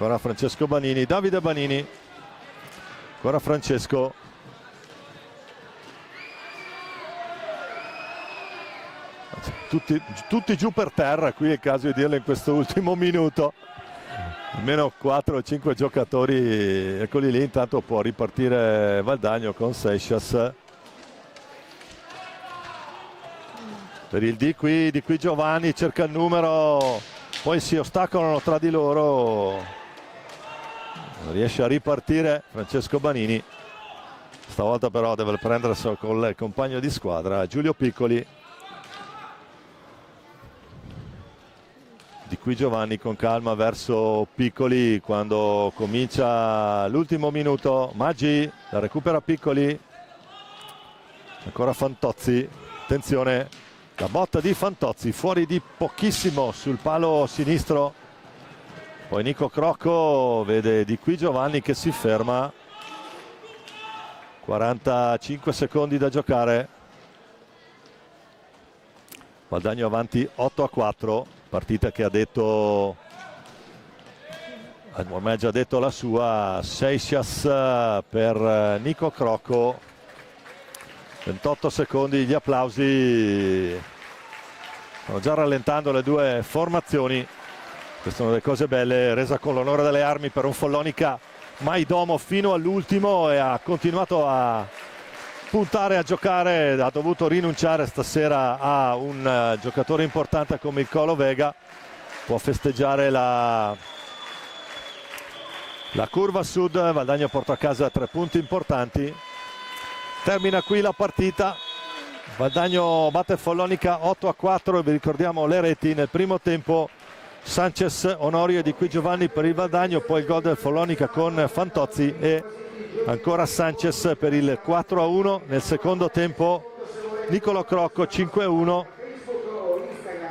Ancora Francesco Banini, Davide Banini, ancora Francesco. Tutti giù per terra, qui è il caso di dirlo in questo ultimo minuto. Almeno 4 o 5 giocatori, eccoli lì, intanto può ripartire Valdagno con Seixas. Per il di qui Giovanni cerca il numero, poi si ostacolano tra di loro. Non riesce a ripartire Francesco Banini, stavolta però deve prendersi con il compagno di squadra Giulio Piccoli. Di qui Giovanni con calma verso Piccoli quando comincia l'ultimo minuto. Maggi la recupera Piccoli, ancora Fantozzi, attenzione, la botta di Fantozzi fuori di pochissimo sul palo sinistro. Poi Nico Crocco vede di qui Giovanni che si ferma. 45 secondi da giocare. Valdagno avanti 8-4. Partita che ha detto, ormai ha già detto la sua. Seixas per Nico Crocco. 28 secondi, gli applausi. Stanno già rallentando le due formazioni. Queste sono le cose belle, resa con l'onore delle armi per un Follonica mai domo fino all'ultimo, e ha continuato a puntare a giocare. Ha dovuto rinunciare stasera a un giocatore importante come il Colo Vega. Può festeggiare la curva sud. Valdagno porta a casa 3 punti importanti. Termina qui la partita. Valdagno batte Follonica 8-4, e vi ricordiamo le reti nel primo tempo. Sanchez, Onorio e di qui Giovanni per il Valdagno, poi il gol del Follonica con Fantozzi e ancora Sanchez per il 4-1. Nel secondo tempo Nicolo Crocco 5-1,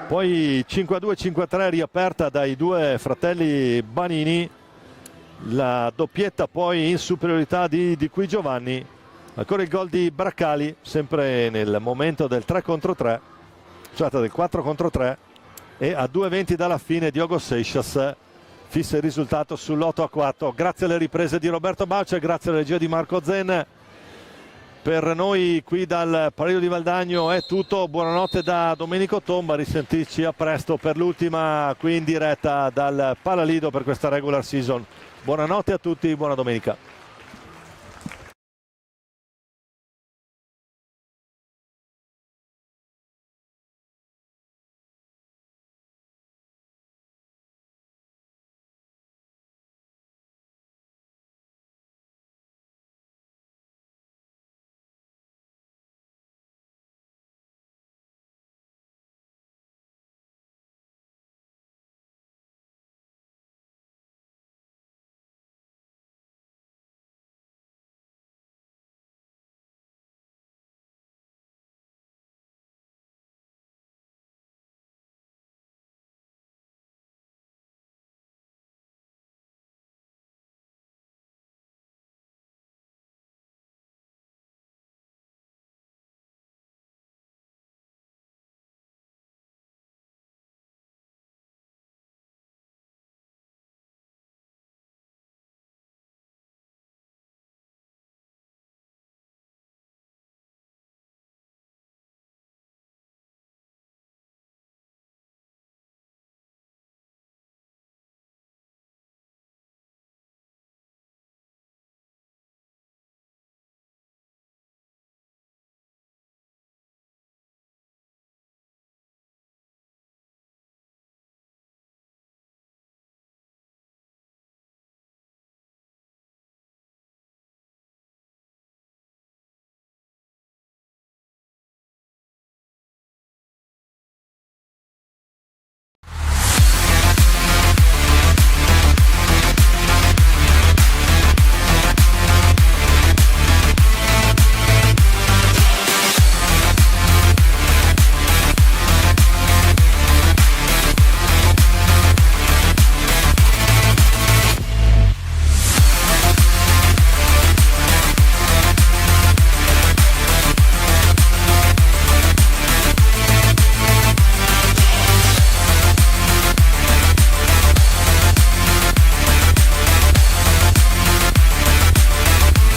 Poi 5-2-5-3 riaperta dai due fratelli Banini, la doppietta poi in superiorità di Qui Giovanni, ancora il gol di Braccali sempre nel momento del 3 contro 3, scusate, del 4 contro 3, e a 2:20 dalla fine Diogo Seixas fissa il risultato sull'8-4. Grazie alle riprese di Roberto Baucia, grazie alla regia di Marco Zen. Per noi qui dal Palalido di Valdagno è tutto, buonanotte da Domenico Tomba, risentirci a presto per l'ultima qui in diretta dal Palalido per questa regular season. Buonanotte a tutti, buona domenica.